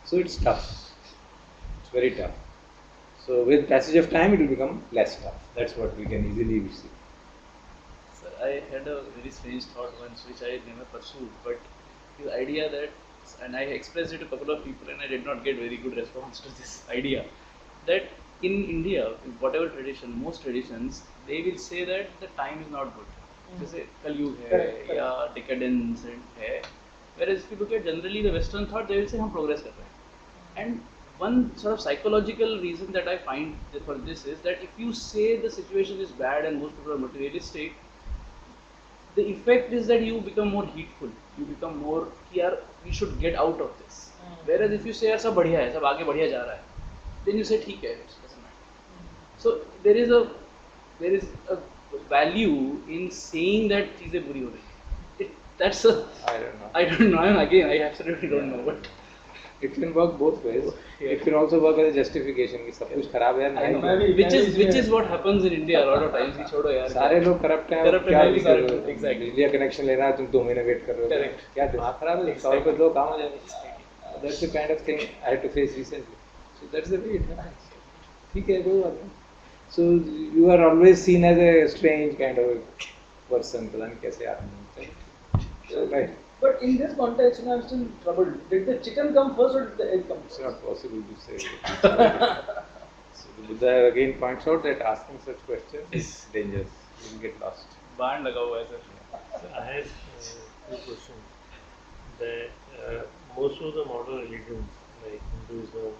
So it's tough. It's very tough. So with passage of time, it will become less tough. That's what we can easily see. Sir, I had a very strange thought once, which I never pursued, but the idea that, and I expressed it to a couple of people, and I did not get very good response to this idea, that in India, in whatever tradition, most traditions, they will say that the time is not good. जैसे कलयुग है या decadence है, whereas if you look at generally the Western thought, they will say हम progress कर रहे हैं. And one sort of psychological reason that I find for this is that if you say the situation is bad and most people are materialistic, the effect is that you become more heatful. You become more कि यार we should get out of this. Whereas if you say यार सब बढ़िया है, सब आगे बढ़िया जा रहा है, then you say ठीक है, it doesn't matter. So there is a value in saying that चीजें बुरी हो रही है. That's a I don't know. Again, I absolutely don't know. But it can work both ways. It can also work as a justification कि सब कुछ खराब है यार. Which is what happens in India a lot of times. कि छोड़ो यार. सारे लोग corrupt हैं. Corrupt क्या exactly. बिजली का connection लेना है, तुम 2 महीने wait कर रहे हो. Correct. क्या दिमाग खराब है? 100 रुपए दो, काम हो जाएगा. That's the kind of thing I had to face recently. So that's the way it happens. ठीक है, कोई बात नहीं. So you are always seen as a strange kind of person. पता नहीं कैसे आदमी. So right. But in this context, I'm still troubled. Did the chicken come first or did the egg come It's first? not possible to say. So the Buddha again points out that asking such questions is dangerous. You will get lost. बाण लगा हुआ है sir. So I have two questions. That most of the modern religions like Hinduism,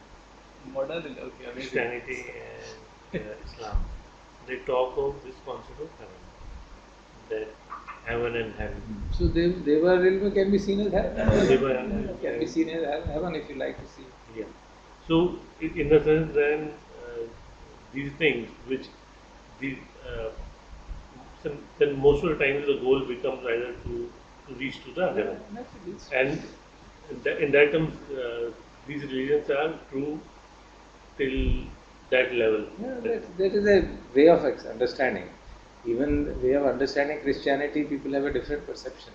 Modern, okay, amazing. Christianity, and Islam, they talk of this concept of heaven, that heaven and hell. So they were can be seen as heaven. They were heaven. Can be seen as heaven if you like to see. Yeah. So in the sense then these things which these then most of the time the goal becomes either to reach to the heaven. And in that terms these religions are true till that level. Yeah, that is a way of understanding. Even the way of understanding Christianity, people have a different perception.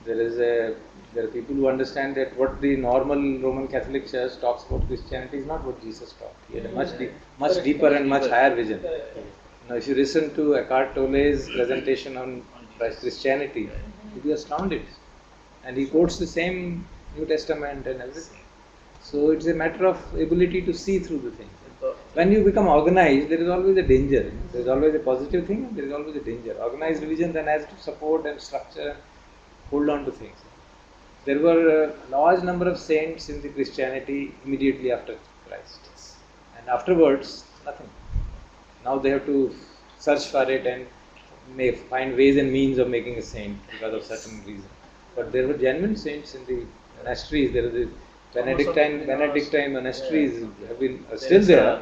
There are people who understand that what the normal Roman Catholic Church talks about Christianity is not what Jesus taught. He had a much deeper and much higher vision. Now, if you listen to Eckhart Tolle's presentation on Christianity, you'll be astounded. And he quotes the same New Testament and everything. So it's a matter of ability to see through the things. When you become organized, there is always a danger. There is always a positive thing and there is always a danger. Organized religion then has to support and structure, hold on to things. There were a large number of saints in the Christianity immediately after Christ. And afterwards, nothing. Now they have to search for it and may find ways and means of making a saint because of certain reason. But there were genuine saints in the monasteries. There is the Benedictine monasteries have been still there.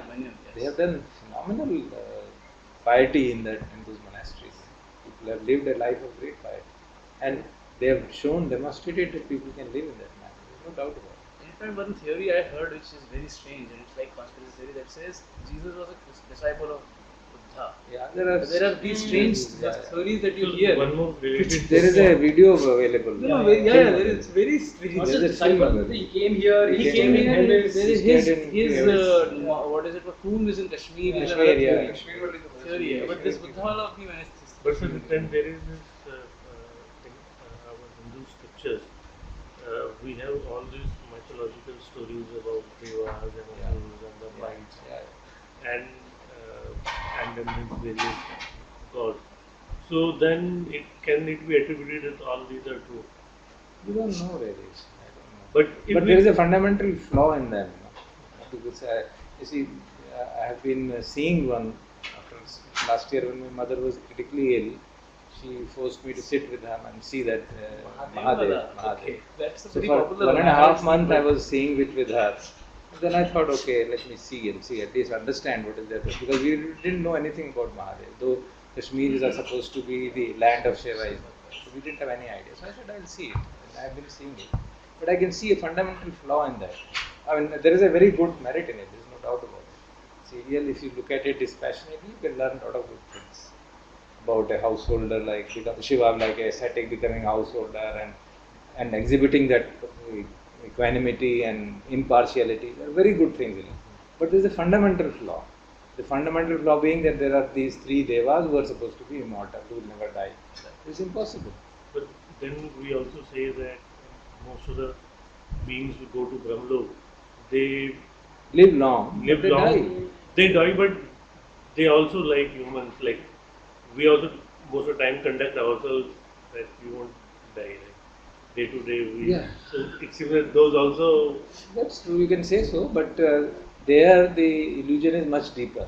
They have done phenomenal piety in those monasteries. People have lived a life of great piety, and they have demonstrated that people can live in that manner. There's no doubt about it. In fact, one theory I heard which is very strange and it's like conspiracy theory that says Jesus was a disciple of Buddha. Yeah, there are these strange theories that you hear. One more related. There is a video available. There is very strange. Not There's just a film disciple, of it. he came here, He came in here and Hellas, there is he stayed in his Paris. what is it? A tomb is in Kashmir. Kashmir, is another yeah. theory. But this Buddha wala apni manage But so then there is this in our Hindu scriptures. We have all these mythological stories about devas and Asurs and the mites and then these various gods. So then can it be attributed that all these are true? You don't know really. I don't know. But But there is a fundamental flaw in them. Because you see, I have been seeing one after last year when my mother was critically ill. She forced me to sit with her and see that Mahadev. Okay, that's a So very for popular 1.5 months I was seeing it with her. Then I thought, okay, let me see at least understand what is there. Because we didn't know anything about Mahadev. Though Kashmir is supposed to be the land of Shivaism. So we didn't have any idea. So I said, I'll see it. And I have been seeing it. But I can see a fundamental flaw in that. I mean, there is a very good merit in it. There is no doubt about it. Serial, if you look at it dispassionately, you can learn a lot of good things. About a householder like Shiva, like a ascetic becoming householder and exhibiting that equanimity and impartiality. They are very good things in it. But there is a fundamental flaw. The fundamental flaw being that there are these three devas who are supposed to be immortal, who will never die. It's impossible. But then we also say that most of the beings who go to Brahmlok, they Live long, live but they long. die. They die, but they also like humans. Like we also most of the time conduct ourselves that we won't die. Like day to day, Yeah. So it seems that those also. That's true, you can say so, but there the illusion is much deeper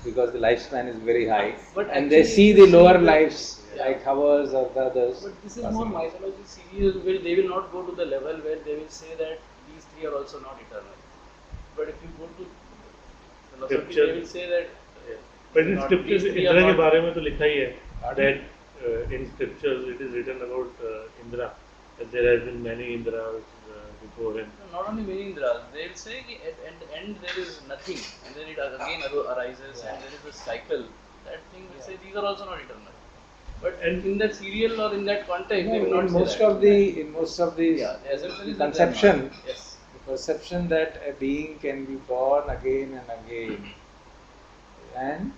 because the lifespan is very high But and they actually see if the you lower see lives Yeah. like ours or the others. But this is passing more away. mythology series where they will not go to the level where they will say that these three are also not eternal. But if you go to philosophy, Scripture. they will say that But in not scriptures, these three Indra are के not- बारे में तो लिखा ही है Pardon? that in scriptures it is written about Indra that there has been many Indras before him. not only many Indras, they will say कि at the end there is nothing and then it again arises and there is a cycle. That thing will say these are also not eternal. But And- in that serial or in that context, they No, will not in say most that. of the in most of the Yeah, the assumption is that conception, they are not. Yes. the perception that a being can be born again and again, and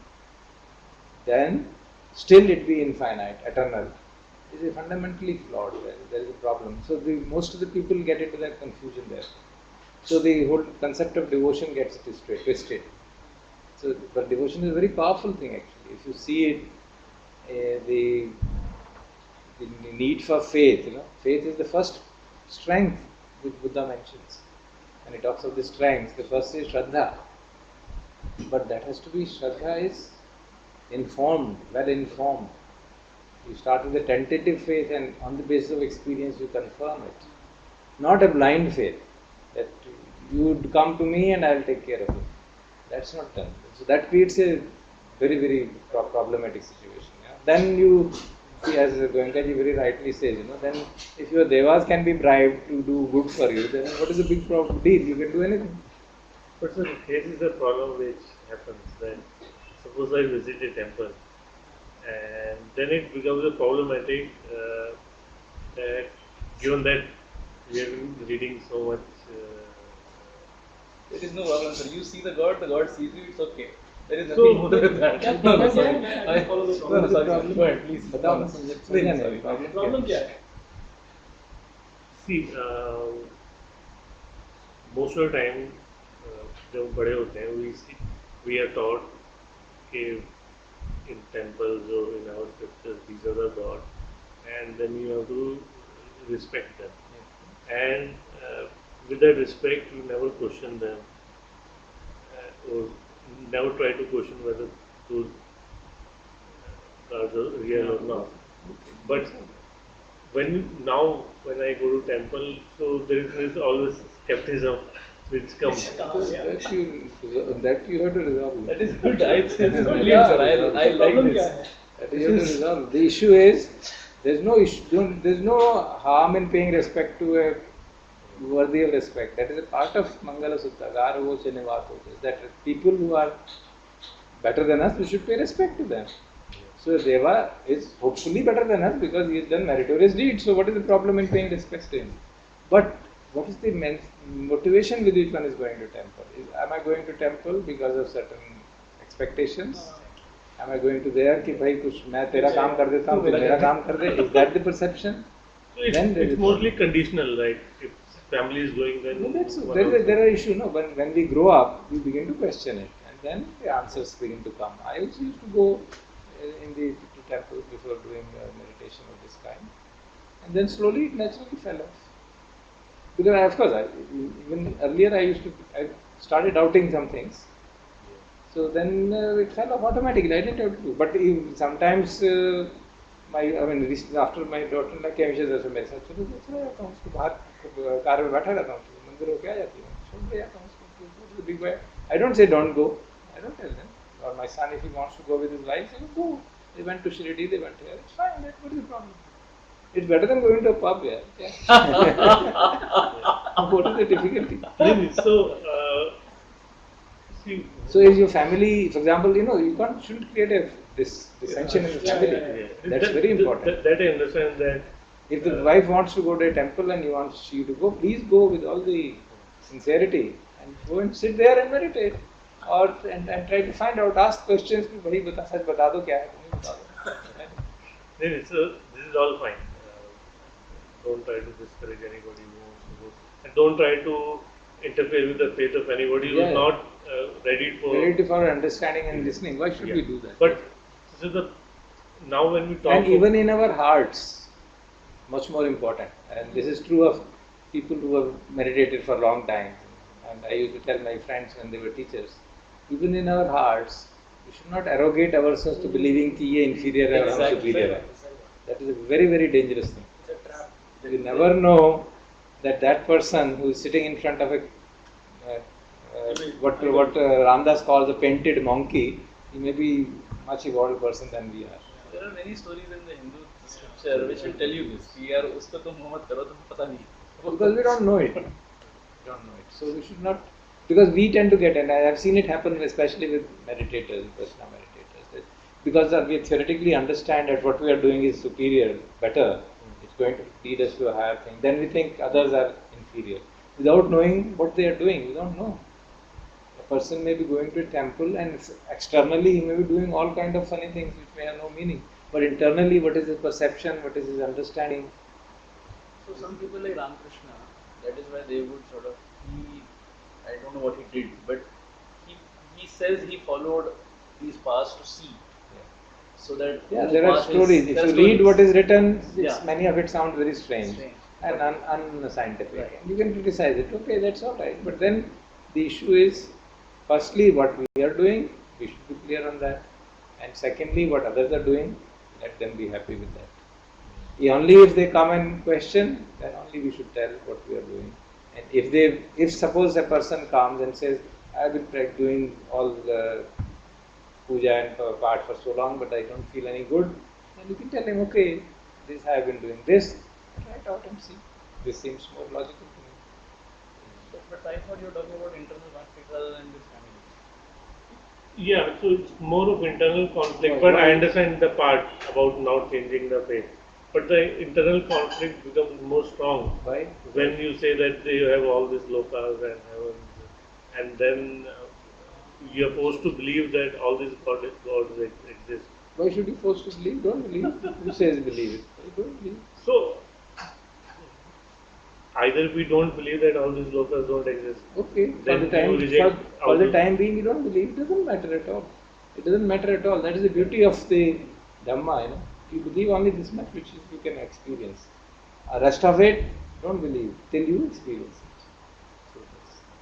then still it be infinite, eternal, is a fundamentally flawed. There is a problem. So most of the people get into that confusion there. So the whole concept of devotion gets twisted. So, but devotion is a very powerful thing actually. If you see it, the need for faith, faith is the first strength which Buddha mentions. When he talks of the strengths, the first is Shraddha. But that has to be, Shraddha is informed, well informed. You start with a tentative faith and on the basis of experience you confirm it. Not a blind faith, that you would come to me and I will take care of you. That's not done. So that creates a very, very problematic situation. Then you, as Goenkaji very rightly says, then if your devas can be bribed to do good for you, then what is the big deal? You can do anything. But sir, here is the problem which happens that suppose I visit a temple and then it becomes a problematic that given that we have been reading so much. There is no problem, sir. You see the God sees you, it's okay. There is So, nothing more than that. क्या No, no, problem क्या sorry. है? मैं I follow the No, problem. no, sorry. Go ahead, please. बताओ ना, Explain, समझ sorry. नहीं Problem क्या है? See, most of the time जब बड़े होते हैं we are taught कि in temples or in our scriptures these are the God and then you have to respect them and with that respect you never question them or never try to question whether those gods are real or not. But when I go to temple, so there is always skepticism which comes. That you have to resolve. That is good. It's brilliant, sir. I like Problem क्या this. है? That you have to resolve. The issue is there's no issue. There's no harm in paying respect to a worthy of respect. That is a part of Mangala Sutta. Garvo Chenivato. That people who are better than us, we should pay respect to them. So Deva is hopefully better than us because he has done meritorious deeds. So what is the problem in paying respect to him? But what is the motivation with which one is going to temple? Am I going to temple because of certain expectations? Am I going to there कि भाई कुछ मैं तेरा काम कर देता हूँ तू मेरा काम कर दे? Is that the perception? So it's mostly conditional, right? If family is going, then No, that's, one there are issues. No, when we grow up, we begin to question it, and then the answers begin to come. I also used to go in the to temples before doing meditation of this kind, and then slowly it naturally fell off. Because of course, even earlier I started doubting some things. So then it fell off automatically. I didn't have to do. But sometimes recently after my daughter came, she said, मेरे साथ चलो चला जाता हूँ उसको बाहर car में बैठा रहता हूँ मंदिर होके आ जाती हूँ छोड़ ले जाता हूँ उसको big way. I don't say don't go. I don't tell them. Or my son, if he wants to go with his wife, I go. They went to Shirdi, they went here. It's fine. What is the problem? It's better than going to a pub. Yeah. What is the difficulty? Really? So, see, So is your family, for example, you shouldn't create this dissension in the family. yeah. That's very important. That I understand that. If the wife wants to go to a temple and he wants you to go, please go with all the sincerity and go and sit there and meditate. Or and try to find out, ask questions. भाई सच बता दो क्या है, तुम्हें बता दो. Really, so this is all fine. Don't try to discourage anybody who wants to go, and don't try to interfere with the faith of anybody who Yeah. is not ready for. Ready for understanding and listening. Why should we do that? But this is the now when we talk. And even in our hearts, much more important. And this is true of people who have meditated for a long time. And I used to tell my friends when they were teachers, even in our hearts, we should not arrogate ourselves to believing कि ये inferior है और हम superior है. That is a very, very dangerous thing. It's a trap. You never know that person who is sitting in front of a what Ramdas calls a painted monkey, he may be much evolved person than we are. There are many stories in the Hindu scripture which will tell you this. कि यार उसको तुम मोहम्मद करो तुम पता नहीं. Because we don't know it. So we should not, because we tend to get, and I have seen it happen especially with meditators, Vipassana meditators, that because we theoretically understand that what we are doing is superior, better, it's going to lead us to a higher thing, then we think others are inferior. Without knowing what they are doing, we don't know. A person may be going to a temple and externally he may be doing all kind of funny things which may have no meaning. But internally, what is his perception, what is his understanding? So some people like Ramakrishna, that is why they would sort of, I don't know what he did, but he says he followed these paths to see. So that Yeah, the there are path stories. If there are you read what is written, Yeah. many of it sounds very strange Strange. and unscientific. Right. And you can criticize it. Okay, that's all right. But then the issue is, firstly, what we are doing, we should be clear on that. And secondly, what others are doing, let them be happy with that. Only if they come and question, then only we should tell what we are doing. And if suppose a person comes and says, I have been doing all the puja and part for so long, but I don't feel any good, then you can tell him, okay, this I have been doing this, try it out and see. This seems more logical to me. But I thought you were talking about internal conflict rather than this family. Yeah, so it's more of internal conflict, Why- but why? I understand the part about not changing the faith. But the internal conflict becomes more strong Why? when you say that you have all these lokas and heavens, and then you are forced to believe that all these gods exist. Why should you force to believe? Don't believe. Who says believe it? You don't believe. So either we don't believe that all these lokas don't exist. Okay, for Then the time, you reject for all the those- time being, you don't believe. It doesn't matter at all. It doesn't matter at all. That is the beauty of the Dhamma. You believe only this much which you can experience. The rest of it, don't believe till you experience it. So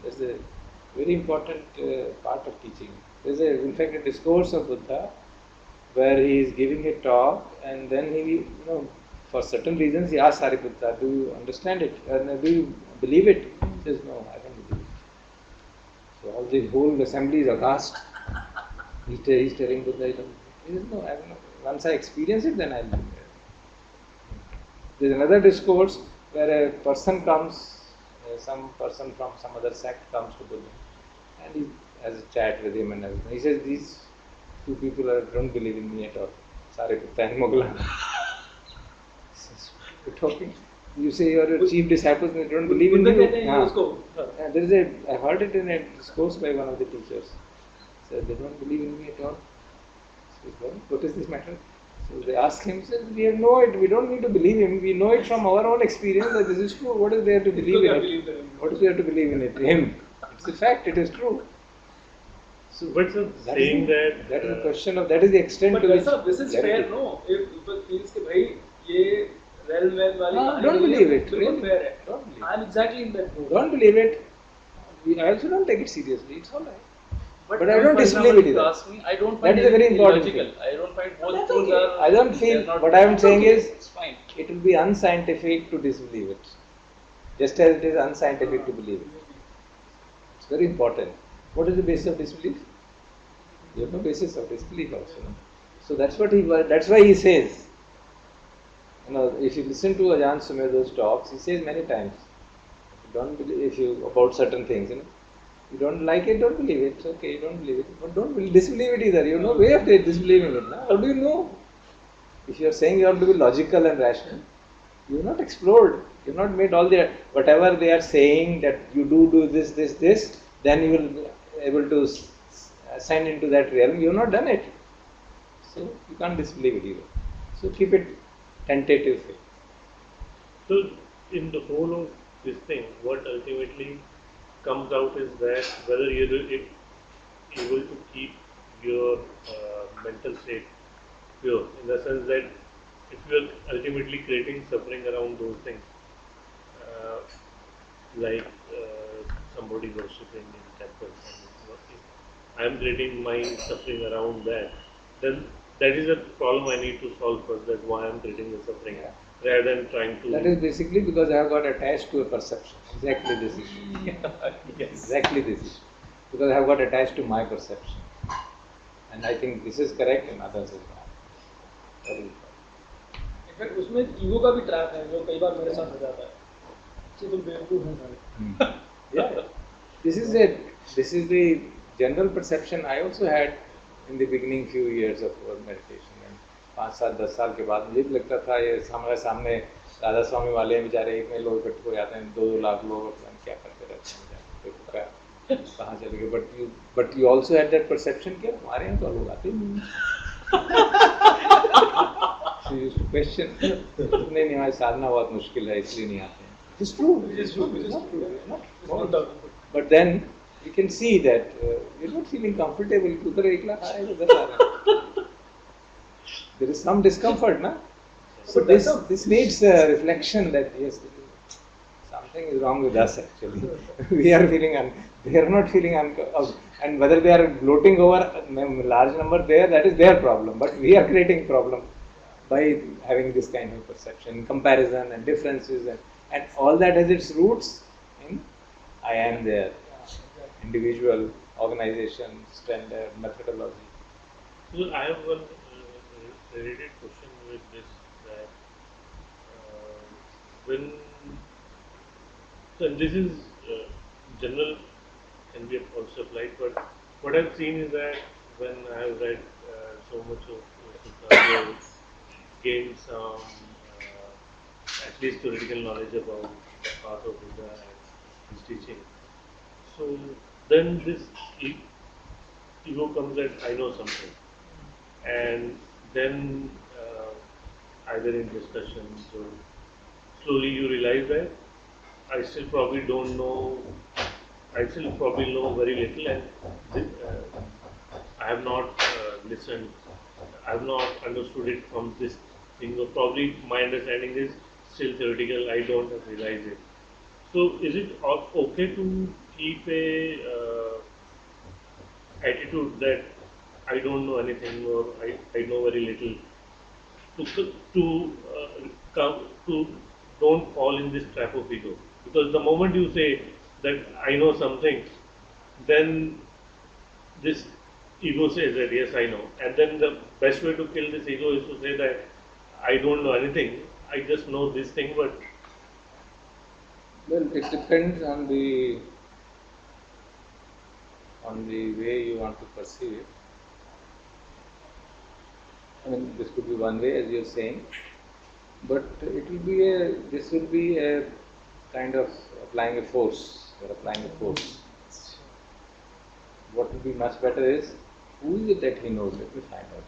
that's a very important part of teaching. There's in fact, a discourse of Buddha where he is giving a talk, and then he, for certain reasons, he asks Sariputta, "Do you understand it? Do you believe it?" He says, "No, I don't believe it." So all the whole assembly is aghast. He's telling Buddha, he says, "No, I don't know. Once I experience it, then I'll believe it." There's another discourse where a person comes, some person from some other sect comes to Buddha, and he has a chat with him and everything. He says, "These two people don't believe in me at all. Sariputta and Moggallana." You're talking. You say you're a chief disciple and they don't believe in Buddha you. कहते हैं हाँ. उसको, हाँ. There is I heard it in a discourse by one of the teachers. Said they don't believe in me at all. Says, well, what is this matter? So they ask him, says, we know it, we don't need to believe him, we know it from our own experience that this is true. What is there to believe in it? What is there to believe in it? Him. It's a fact, it is true. So But sir, that saying is that is the question of, that is the extent But to which. Vaisa, this is that fair, no? If people feels कि भाई ये realm well वाली हाँ, कहानी don't नहीं है, believe it, बिल्कुल really. fair है. Don't believe it. I'm exactly in that mood. Don't believe it. I also don't take it seriously. It's all right. But I then, don't for disbelieve example, it if you either. ask me, I don't That find is a very anything important illogical. thing. I don't find both That's things okay. are. I don't feel. they're not- What I am saying is, it's fine. it will be unscientific to disbelieve it, just as it is unscientific to believe it. It's very important. What is the basis of disbelief? You have no basis of disbelief also. No? So that's what That's why he says. If you listen to Ajahn Sumedho's talks, he says many times, don't believe about certain things. You don't like it, don't believe it. It's okay, you don't believe it, but don't disbelieve it either. You have no way of disbelieving it. No? How do you know? If you are saying you have to be logical and rational, you have not explored. You have not made all the whatever they are saying that you do this, then you will be able to ascend into that realm. You have not done it, so you can't disbelieve it either. So keep it tentative. So, in the whole of this thing, what ultimately comes out is that whether you're able to keep your mental state pure, in the sense that if you are ultimately creating suffering around those things, uh, like somebody worshipping in temples, and if I am creating my suffering around that, then that is a problem I need to solve first. That why I am creating the suffering, Yeah. rather than trying to. That is basically because I have got attached to a perception. Exactly this issue. Yes. Exactly this issue. Because I have got attached to my perception. And I think this is correct and others is not. Very important. In fact उसमें ego का भी trap है जो कई बार मेरे साथ हो जाता है कि तुम बेवकूफ हैं सारे. Yeah. This is the general perception I also had in the beginning few years of meditation. And 5 साल 10 साल के बाद मुझे भी लगता था ये हमारे सामने राधा स्वामी वाले हैं बेचारे, इतने लोग इकट्ठे हो जाते हैं, 2-2 लाख लोग अपना क्या करते रहते हैं, कहाँ चले गए. But you also had that perception कि हमारे यहाँ तो लोग आते ही नहीं. So you used to question, नहीं हमारी साधना बहुत मुश्किल है इसलिए नहीं आते हैं. It's true. It's true. It's not true. It's not false. But then you can see that you're not feeling comfortable. उधर 1 लाख आए, उधर आ रहे. There is some discomfort, na? So this needs a reflection that yes, something is wrong with us actually. We are feeling they are not feeling and whether they are gloating over a large number there, that is their problem. But we are creating problem by having this kind of perception, comparison and differences and all that has its roots in I am there, individual, organization, standard, methodology. So I have one related question with this, that when so this is general can be also applied, but what I've seen is that when I have read so much of Sukha, gained some at least theoretical knowledge about the path of Buddha and his teaching. So then this ego comes that I know something, and then either in discussions or slowly you realize that I still probably don't know. I still probably know very little, and I have not listened. I have not understood it from this thing. Or probably my understanding is still theoretical. I don't have realized it. So, is it okay to keep a attitude that I don't know anything or I know very little to don't fall in this trap of ego? Because the moment you say that I know something, then this ego says that yes I know, and then the best way to kill this ego is to say that I don't know anything, I just know this thing, but Well, it depends on the way you want to perceive it. I mean, this could be one way, as you're saying, but this will be a kind of applying a force. You're applying a force. What would be much better is, who is it that he knows? Let me find out.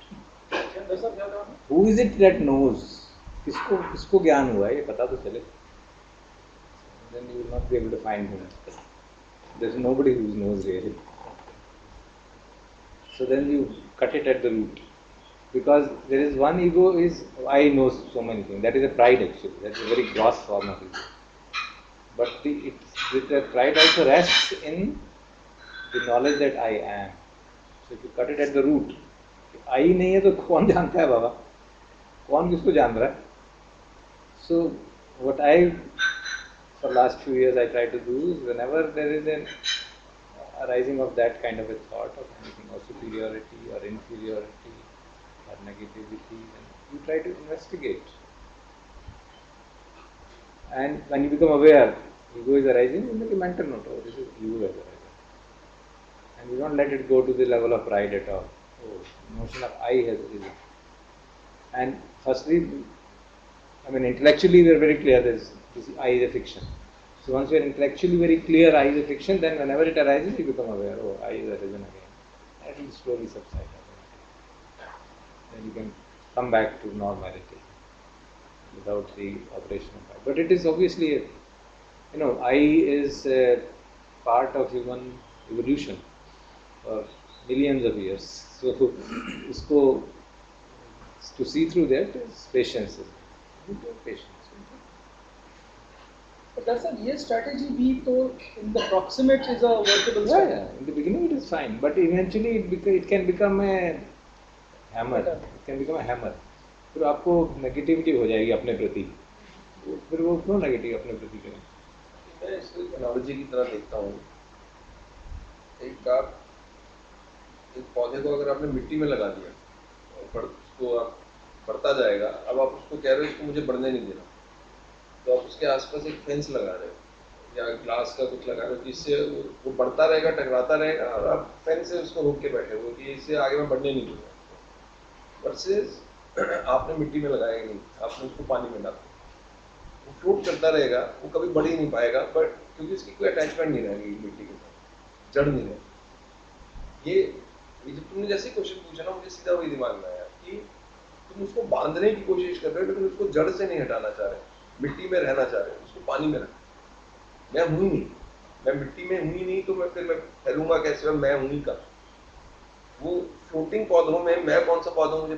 Who is it that knows? किसको ज्ञान हुआ है ये पता तो चले. Then you will not be able to find him. There's nobody who knows really. So then you cut it at the root. Because there is one ego is, I know so many things. That is a pride actually. That's a very gross form of ego. But the pride also rests in the knowledge that I am. So if you cut it at the root, I नहीं है तो कौन जानता है बाबा? कौन किसको जान रहा है? So what for last few years I try to do is whenever there is an arising of that kind of a thought of anything, or superiority or inferiority or negativity, then you try to investigate. And when you become aware, ego is arising, you make a mental note, oh, this is ego is arising. And you don't let it go to the level of pride at all. Oh, notion of I has arisen. And firstly, I mean, intellectually we are very clear this I is a fiction. So once you are intellectually very clear I is a fiction, then whenever it arises, you become aware, oh, I is arisen again. That will slowly subside. Then you can come back to normality without the operation of I. But it is obviously, I is a part of human evolution for millions of years. So, to see through that is patience. Patience. But does a real strategy be to in the proximate is a workable strategy? Yeah, in the beginning it is fine, but eventually it can become a hammer. It can become a hammer. फिर आपको negativity हो जाएगी अपने प्रति. फिर वो क्यों negative अपने प्रति करें? मैं इसको एक एनालॉजी की तरह देखता हूँ. एक पौधे को अगर आपने मिट्टी में लगा दिया और उसको आप बढ़ता जाएगा, अब आप उसको कह रहे हो इसको मुझे बढ़ने नहीं देना, तो आप उसके आसपास एक फेंस लगा रहे हो या ग्लास का कुछ लगा रहे हो जिससे वो बढ़ता रहेगा, टकराता रहेगा, और आप फेंस से उसको रोक के बैठे हो कि इससे आगे मैं बढ़ने नहीं दूंगा. वर्सेस आपने मिट्टी में लगाया नहीं, आपने उसको पानी में डाला, वो फ्लोट करता रहेगा, वो कभी बढ़ ही नहीं पाएगा, बट क्योंकि उसकी कोई अटैचमेंट नहीं रहेगी मिट्टी के साथ, जड़ नहीं रहेगी. ये जब तुमने जैसे क्वेश्चन पूछा ना, मुझे सीधा वही दिमाग में आया कि तुम उसको बांधने की कोशिश कर रहे हो, लेकिन उसको जड़ से नहीं हटाना चाह रहे, मिट्टी में रहना चाह रहे हो, उसको पानी में रखना. मैं हूं ही नहीं, मैं मिट्टी में हूं ही नहीं, तो मैं फैलूंगा कैसे? मैं हूं ही का. वो फ्लोटिंग पौधों में मैं कौन सा पौधा मुझे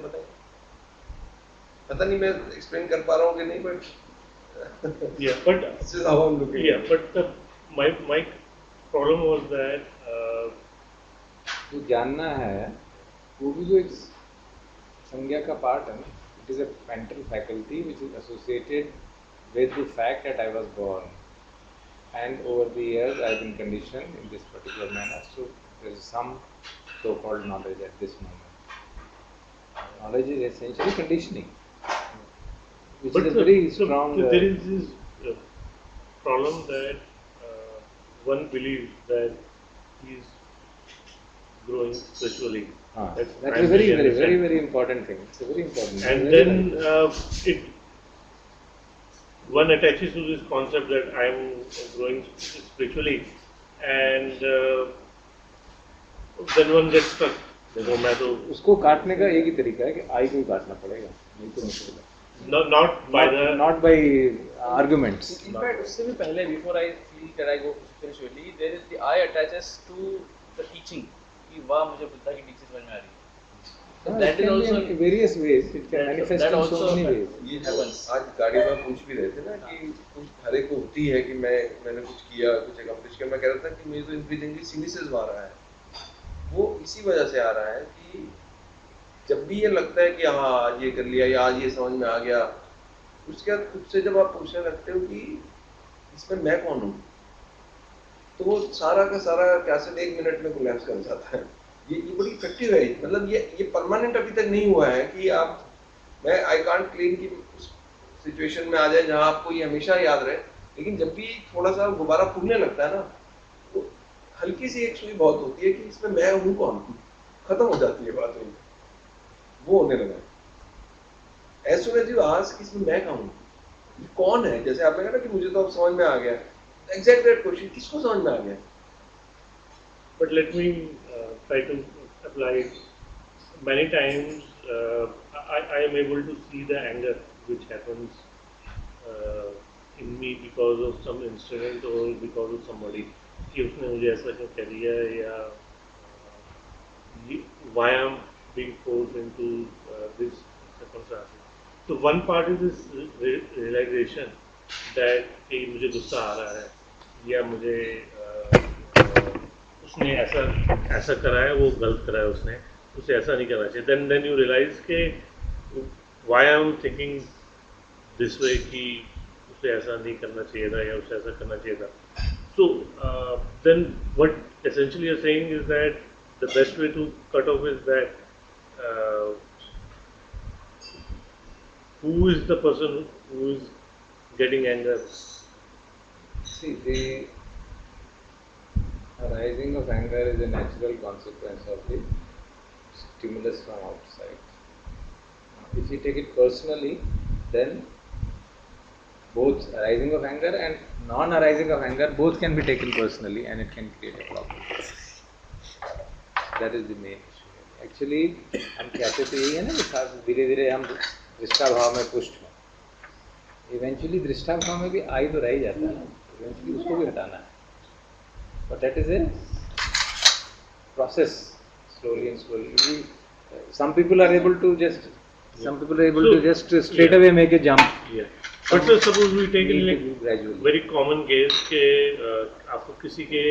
पता नहीं मैं एक्सप्लेन कर पा रहा हूँ कि नहीं, but yeah, but this is how I'm looking. Yeah, but my problem was that जो जानना है वो भी जो एक संज्ञा का पार्ट है ना. It is a mental faculty which is associated with the fact that I was born, and over the years I have been conditioned in this particular manner. So there is some so-called knowledge at this moment. Knowledge is essentially conditioning, which is a very strong. There is this problem that one believes that he's growing spiritually. That is a primary very, very, understand. very, very important thing. It's a very important. And very then valuable. it one attaches to this concept that I am growing spiritually, and then one gets stuck. No matter उसको काटने का एक ही तरीका है कि आई को ही काटना पड़ेगा, नहीं तो नहीं चलेगा. not by the Not by arguments. In fact, उससे भी पहले, before I feel that I go spiritually, there is the I attaches to the teaching. कि वाह मुझे बुद्धा की teaching समझ में आ रही है. So It that is can be also in various ways. It can that- manifest that in also so many ways. ये happens. आज गाड़ी में पूछ भी रहे थे ना कि कुछ हर एक को होती है कि मैंने कुछ किया, कुछ अकम्प्लिश किया. मैं कह रहा था कि मुझे तो इंक्रीजिंगली सिनिसिज्म आ रहा है. वो इसी वजह से आ रहा है कि जब भी ये लगता है कि हाँ आज ये कर लिया या आज ये समझ में आ गया, उसके बाद खुद से जब आप पूछने लगते हो कि इसमें मैं कौन हूँ, तो वो सारा का सारा कैसेट 1 मिनट में कोलैप्स कर जाता है. ये बड़ी इफेक्टिव है. मतलब ये परमानेंट अभी तक नहीं हुआ है कि मैं आई कांट क्लेम कि उस सिचुएशन में आ जाए जहाँ आपको ये हमेशा याद रहे, लेकिन जब भी थोड़ा सा गुब्बारा फूलने लगता है ना, तो हल्की सी एक सुई बहुत होती है कि इसमें मैं हूँ कौन, खत्म हो जाती है बात. वो होने लगा. As soon as you ask इसमें मैं कहाँ हूँ, ये कौन है, जैसे आपने कहा ना कि मुझे तो अब समझ में आ गया, एग्जैक्ट दैट क्वेश्चन, किसको समझ में आ गया. But let me try to apply it. Many times I am able to see the anger which happens in me because of some incident or because of somebody. कि उसने मुझे ऐसा क्यों कह दिया, या why I am being forced into this circumstance. So one part is this realization that कि मुझे गुस्सा आ रहा है, या मुझे उसने ऐसा करा है, वो गलत करा है, उसने उसे ऐसा नहीं करना चाहिए. then you realize कि why I am thinking this way कि उसे ऐसा नहीं करना चाहिए था या उसे ऐसा करना चाहिए था. So then what essentially you're saying is that the best way to cut off is that who is the person who is getting anger? See, the arising of anger is a natural consequence of the stimulus from outside. If you take it personally, then both arising of anger and non-arising of anger both can be taken personally, and it can create a problem. That is the main issue. Actually, हम कहते तो यही है ना कि धीरे धीरे हम दृष्टा भाव में पुष्ट हैं. Eventually दृष्टा भाव में भी आई तो रह ही जाता है ना. Eventually उसको भी हटाना है. But that is a process, slowly and slowly. Some people are able to just straight away make a jump. Yeah. But suppose we take Need to a do gradually. very common case कि आपको किसी के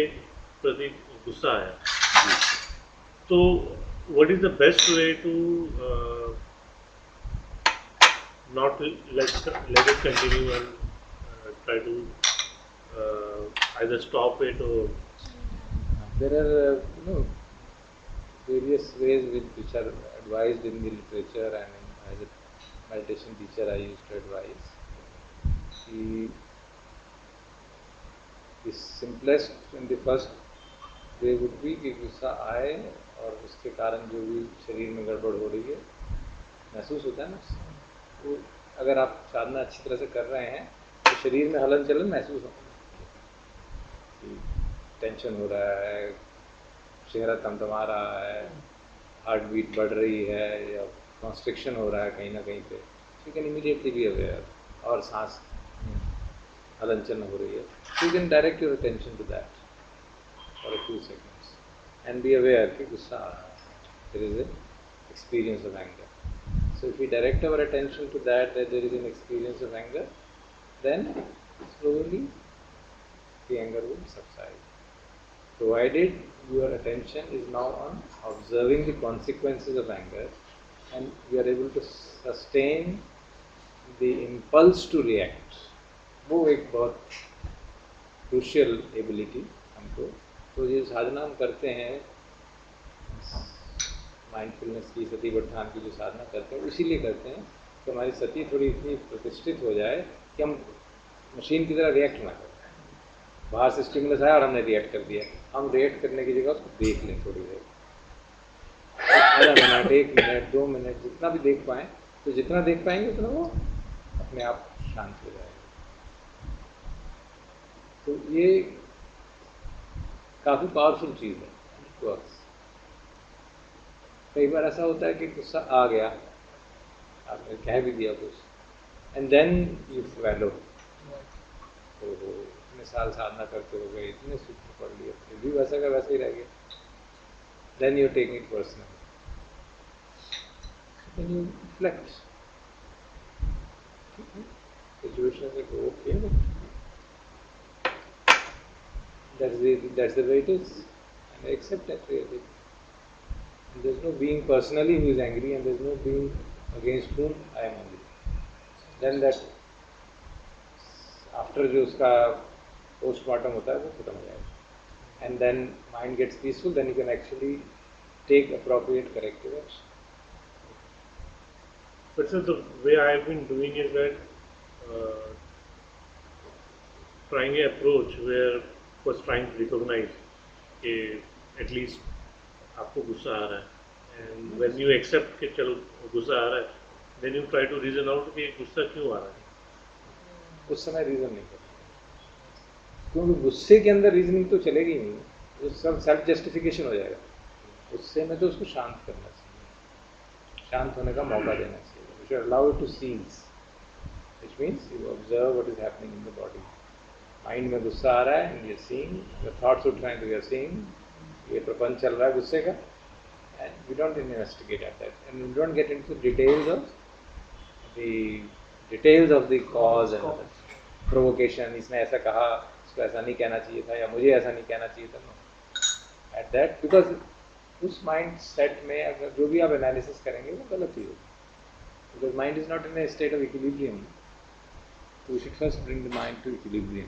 प्रति गुस्सा आया, तो what is the best way to not let it continue and try to either stop it or There are various ways which are advised in the literature, and as a meditation teacher I used to advise. The simplest and the first way would be कि गुस्सा आए और उसके कारण जो भी शरीर में गड़बड़ हो रही है महसूस होता है ना, तो अगर आप साधना अच्छी तरह से कर रहे हैं तो शरीर में हलन चलन महसूस होगा. टेंशन हो रहा है, चेहरा तमतमा रहा है, हार्ट बीट बढ़ रही है, या कॉन्स्ट्रिक्शन हो रहा है कहीं ना कहीं पे, you can immediately be aware. और सांस हलन चलन हो रही है, you can direct your attention to that for a few seconds and be aware कि गुस्सा आ रहा है. There is a experience of anger. So if we direct our attention to that there is an experience of anger, then slowly the anger will subside. Provided your attention is now on observing the consequences of anger, and you are able to sustain the impulse to react. वो एक बहुत crucial ability हमको. तो ये साधना हम करते हैं, mindfulness की, सती बढ़ान की जो साधना करते हैं, इसीलिए करते हैं कि हमारी सती थोड़ी इतनी प्रतिष्ठित हो जाए कि हम मशीन की तरह रिएक्ट ना करें. बाहर से स्टिमुलस आया और हमने रिएक्ट कर दिया, हम रिएक्ट करने की जगह उसको देख लें थोड़ी देर, आधा मिनट, 1 मिनट, 2 मिनट, जितना भी देख पाएँ, तो जितना देख पाएंगे उतना वो अपने आप शांत हो जाएगा। तो ये काफ़ी पावरफुल चीज़ है, वर्क्स। कई बार ऐसा होता है कि गुस्सा आ गया, आपने कह भी दिया कुछ, एंड देन यू फॉलो, तो इतने साल साधना करते हो गए, इतने सूत्र पढ़ लिए, फिर भी वैसा का वैसा ही रह गया, then you take it personal, then you reflect, situation से go okay, that's the way it is, and I accept that really. And there's no being personally who is angry, and there's no being against whom I am angry. Then that after जो उसका postmortem होता है वो खत्म हो जाएगा, and then mind gets peaceful, then you can actually take appropriate corrective action. But sir, the way I have been doing is that trying an approach where first trying to recognize कि at least आपको गुस्सा आ रहा है, and when you accept कि चलो गुस्सा आ रहा है, then you try to reason out कि गुस्सा क्यों आ रहा है. उस समय रीजन नहीं करना, क्योंकि गुस्से के अंदर रीजनिंग तो चलेगी ही नहीं, वो सब सेल्फ जस्टिफिकेशन हो जाएगा। गुस्से में तो उसको शांत करना चाहिए, शांत होने का मौका देना चाहिए। You should allow it to cease, which means you observe what is happening in the body. Mind में गुस्सा आ रहा है and you are seeing, the thoughts उठ रहे हैं तो यू आर सीइंग, ये प्रपंच चल रहा है गुस्से का, and we don't investigate at that, and we don't get into details of the cause and provocation. इसने ऐसा कहा, इसको ऐसा नहीं कहना चाहिए था, या मुझे ऐसा नहीं कहना चाहिए था। नो, एट दैट, बिकॉज उस माइंड सेट में अगर जो भी आप एनालिसिस करेंगे वो गलत ही होगा, because mind is not in A state of equilibrium. So we should first bring the mind to equilibrium.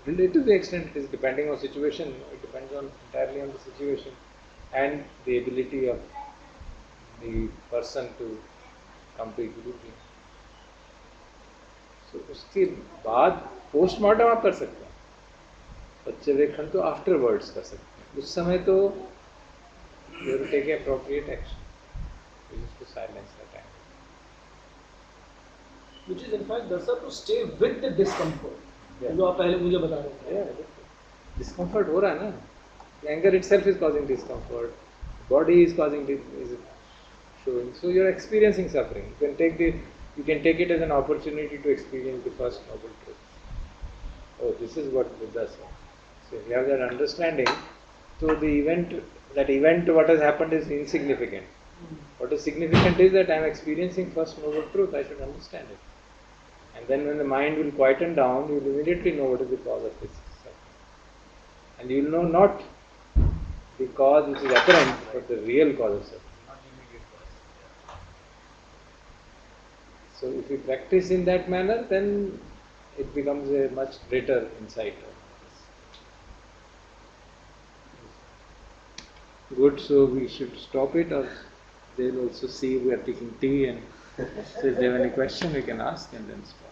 And to the extent it is depending on situation, it depends on entirely on the situation and the ability of the person to come to equilibrium. So उसके बाद postmortem आप कर सकते हैं, पर्यवेक्षण तो afterwards कर सकते हैं। उस समय तो you have to take appropriate action, which is to silence that anger. Which is in fact Darsa to stay with the discomfort. Yeah. जो आप पहले मुझे बता रहे थे। Yeah, discomfort हो रहा है ना, anger itself is causing discomfort, body is causing is showing, so you are experiencing suffering. You can take it as an opportunity to experience the first noble truth. Oh, this is what Buddha said. So if you have that understanding, so that event what has happened is insignificant. What is significant is that I am experiencing first noble truth, I should understand it. And then when the mind will quieten down, you will immediately know what is the cause of this suffering. And you will know not the cause which is apparent, but the real cause of suffering. Not the immediate cause. So if you practice in that manner, then it becomes a much greater insight. Good, so we should stop it, or they will also see we are taking tea, and so if they have any question we can ask and then stop.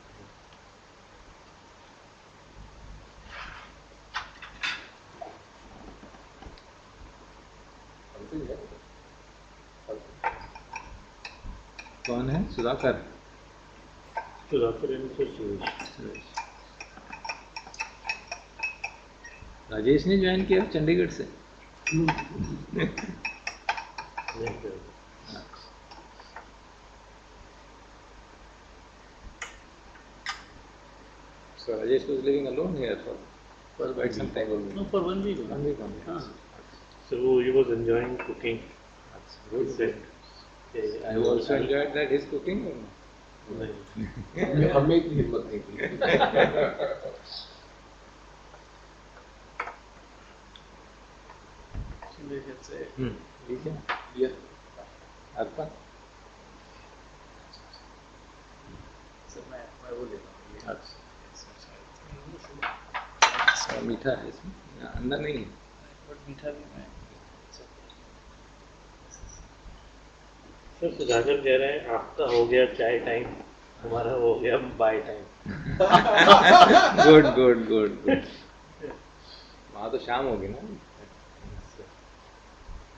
कौन है? सुधाकर? सुरेश। राजेश ने join किया चंडीगढ़ से? So Rajesh was living alone here for quite some time. No, for 1 week. 1 week only. हाँ. So he was enjoying cooking. That's He good. said, I have also enjoyed that his cooking. हमें की हिम्मत नहीं थी। So they can say, ठीक है। ये आपका? सर मैं वो लेता हूँ ये। अच्छा। मीठा है इसमें, अंदर नहीं है। बट मीठा भी मैं सर सुधाकर कह रहे हैं आपका हो गया चाय टाइम, हमारा हो गया बाय टाइम। Good. वहाँ तो शाम होगी ना.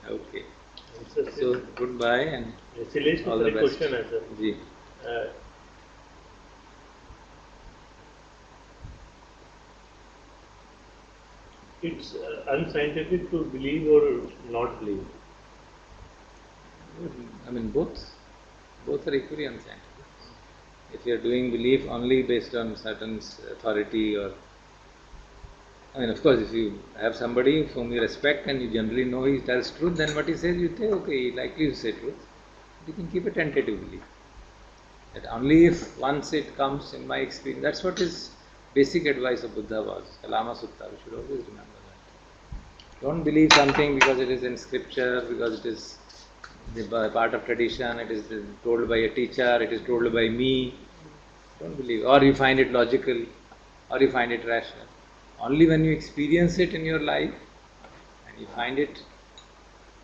Okay. Sir, So goodbye and Shilesh को all the एक best. क्वेश्चन है सर. जी. It's unscientific to believe or not believe. I mean both are equally unscientific. If you are doing belief only based on certain authority, or I mean, of course, if you have somebody whom you respect and you generally know he tells truth, then what he says you say, okay, he likely to say truth. You can keep a tentative belief. That only if once it comes in my experience, that's what his basic advice of Buddha was. Kalama Sutta, we should always remember that. Don't believe something because it is in scripture, because it is the part of tradition, it is told by a teacher, it is told by me. Don't believe. Or you find it logical, or you find it rational. Only when you experience it in your life, and you find it,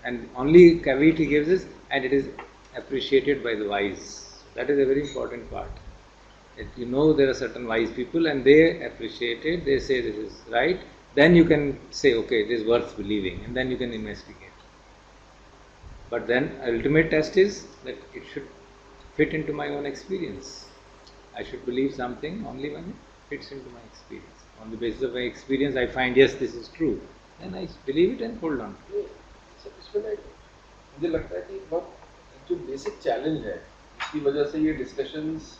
and only caveat he gives is, and it is appreciated by the wise. That is a very important part. That you know there are certain wise people and they appreciate it, they say this is right, then you can say, okay, it is worth believing, and then you can investigate. But then ultimate test is that it should fit into my own experience. I should believe something only when it fits into my experience. On the basis of my experience, I find yes, this is true. Then I believe it and hold on. Sir इसमें ना मुझे लगता है कि बहुत जो basic challenge है इसकी वजह से ये डिस्कशंस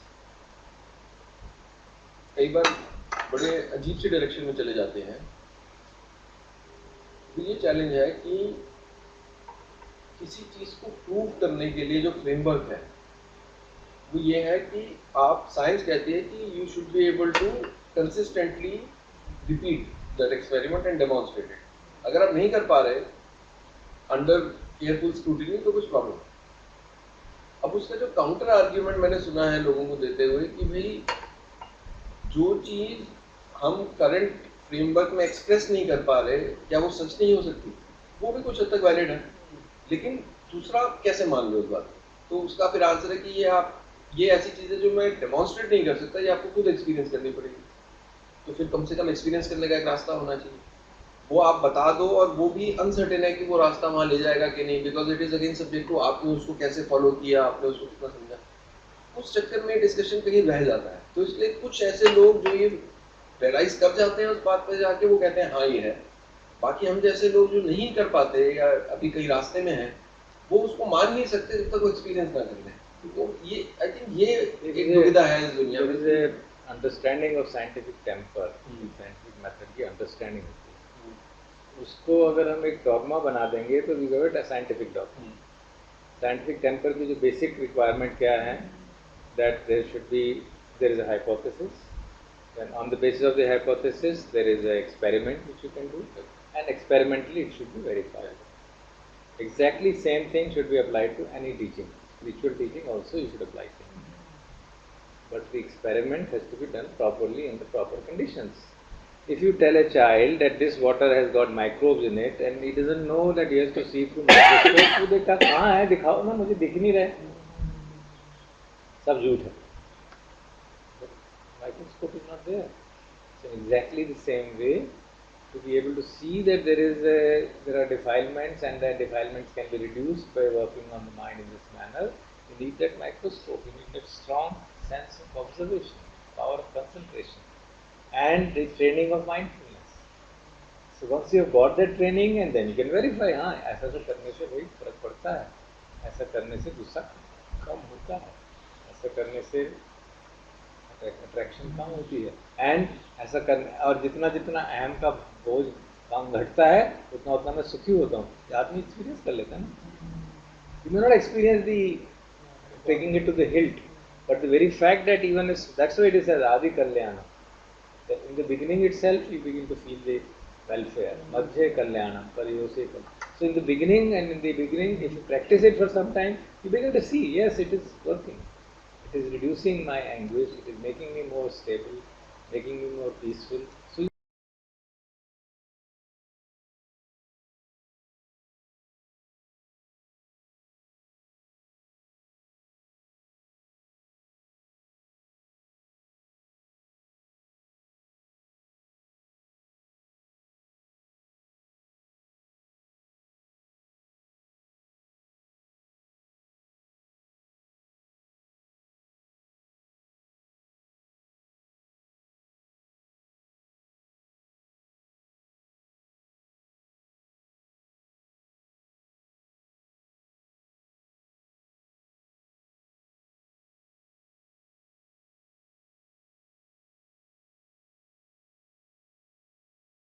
कई बार बड़े अजीब से डायरेक्शन में चले जाते हैं. तो ये चैलेंज है कि किसी चीज़ को प्रूव करने के लिए जो फ्रेमवर्क है वो ये है कि आप साइंस कहती है कि you should be able to consistently repeat that experiment and demonstrate it. अगर आप नहीं कर पा रहे अंडर केयरफुल स्क्रूटिनी तो कुछ प्रॉब्लम. अब उसका जो काउंटर आर्ग्यूमेंट मैंने सुना है लोगों को देते हुए कि भाई जो चीज़ हम करंट फ्रेमवर्क में एक्सप्रेस नहीं कर पा रहे क्या वो सच नहीं हो सकती. वो भी कुछ हद तक वैलिड है, लेकिन दूसरा आप कैसे मान लो इस बात. तो उसका फिर आंसर है कि ये ऐसी चीज़ है जो मैं डेमोन्स्ट्रेट नहीं कर सकता, ये आपको खुद एक्सपीरियंस करनी पड़ेगी. तो फिर कम से कम एक्सपीरियंस करने का एक रास्ता होना चाहिए. वो आप बता दो और वो भी अनसर्टेन है कि वो रास्ता वहाँ ले जाएगा कि नहीं, because it is again subject to आपने उसको कैसे फॉलो किया, आपने उसको कितना समझा. उस चक्कर में डिस्कशन कहीं रह जाता है. तो इसलिए कुछ ऐसे लोग जो ये रियलाइज कर जाते हैं उस बात पर जाके वो कहते हैं हाँ ये है. बाकी हम जैसे लोग जो नहीं कर पाते या अभी कहीं रास्ते में हैं वो उसको मान नहीं सकते जब तक वो एक्सपीरियंस ना कर लें. तो ये आई थिंक ये एक दुविधा है इस दुनिया में. Understanding of scientific temper, scientific method की अंडरस्टैंडिंग होती है. उसको अगर हम एक डॉगमा बना देंगे तो we got a scientific dogma. Scientific temper की जो बेसिक रिक्वायरमेंट क्या है, that there is a hypothesis, then on the basis of the hypothesis there is an experiment which you can do, and experimentally it should be verified. Exactly same thing should be applied to any teaching. Spiritual teaching also you should apply same. But the experiment has to be done properly in the proper conditions. If you tell a child that this water has got microbes in it and he doesn't know that he has to see through microscope, तो देखा कहाँ है, दिखाओ ना, मुझे दिख नहीं रहे, सब झूठ है. Microscope is not there. So exactly the same way, to be able to see that there are defilements and that defilements can be reduced by working on the mind in this manner, you need that microscope, you need that strong sense of observation, power of concentration, and the training of mindfulness. So once you have got that training, and then you can verify, हाँ ऐसा तो करने से भाई फर्क पड़ता है, ऐसा करने से गुस्सा कम होता है, ऐसा करने से अट्रैक्शन कम होती है, एंड ऐसा करने, और जितना जितना अहम का बोझ काम घटता है उतना उतना मैं सुखी होता हूँ. आदमी एक्सपीरियंस कर लेता है ना. You may not experience the taking it to the hilt, but the very fact that even is, that's why it is as आदि कल्याणम. In the beginning itself you begin to feel the welfare, madhye kalyanam, pariyose kal. So in the beginning, if you practice it for some time, you begin to see, yes, it is working. It is reducing my anguish, it is making me more stable, making me more peaceful,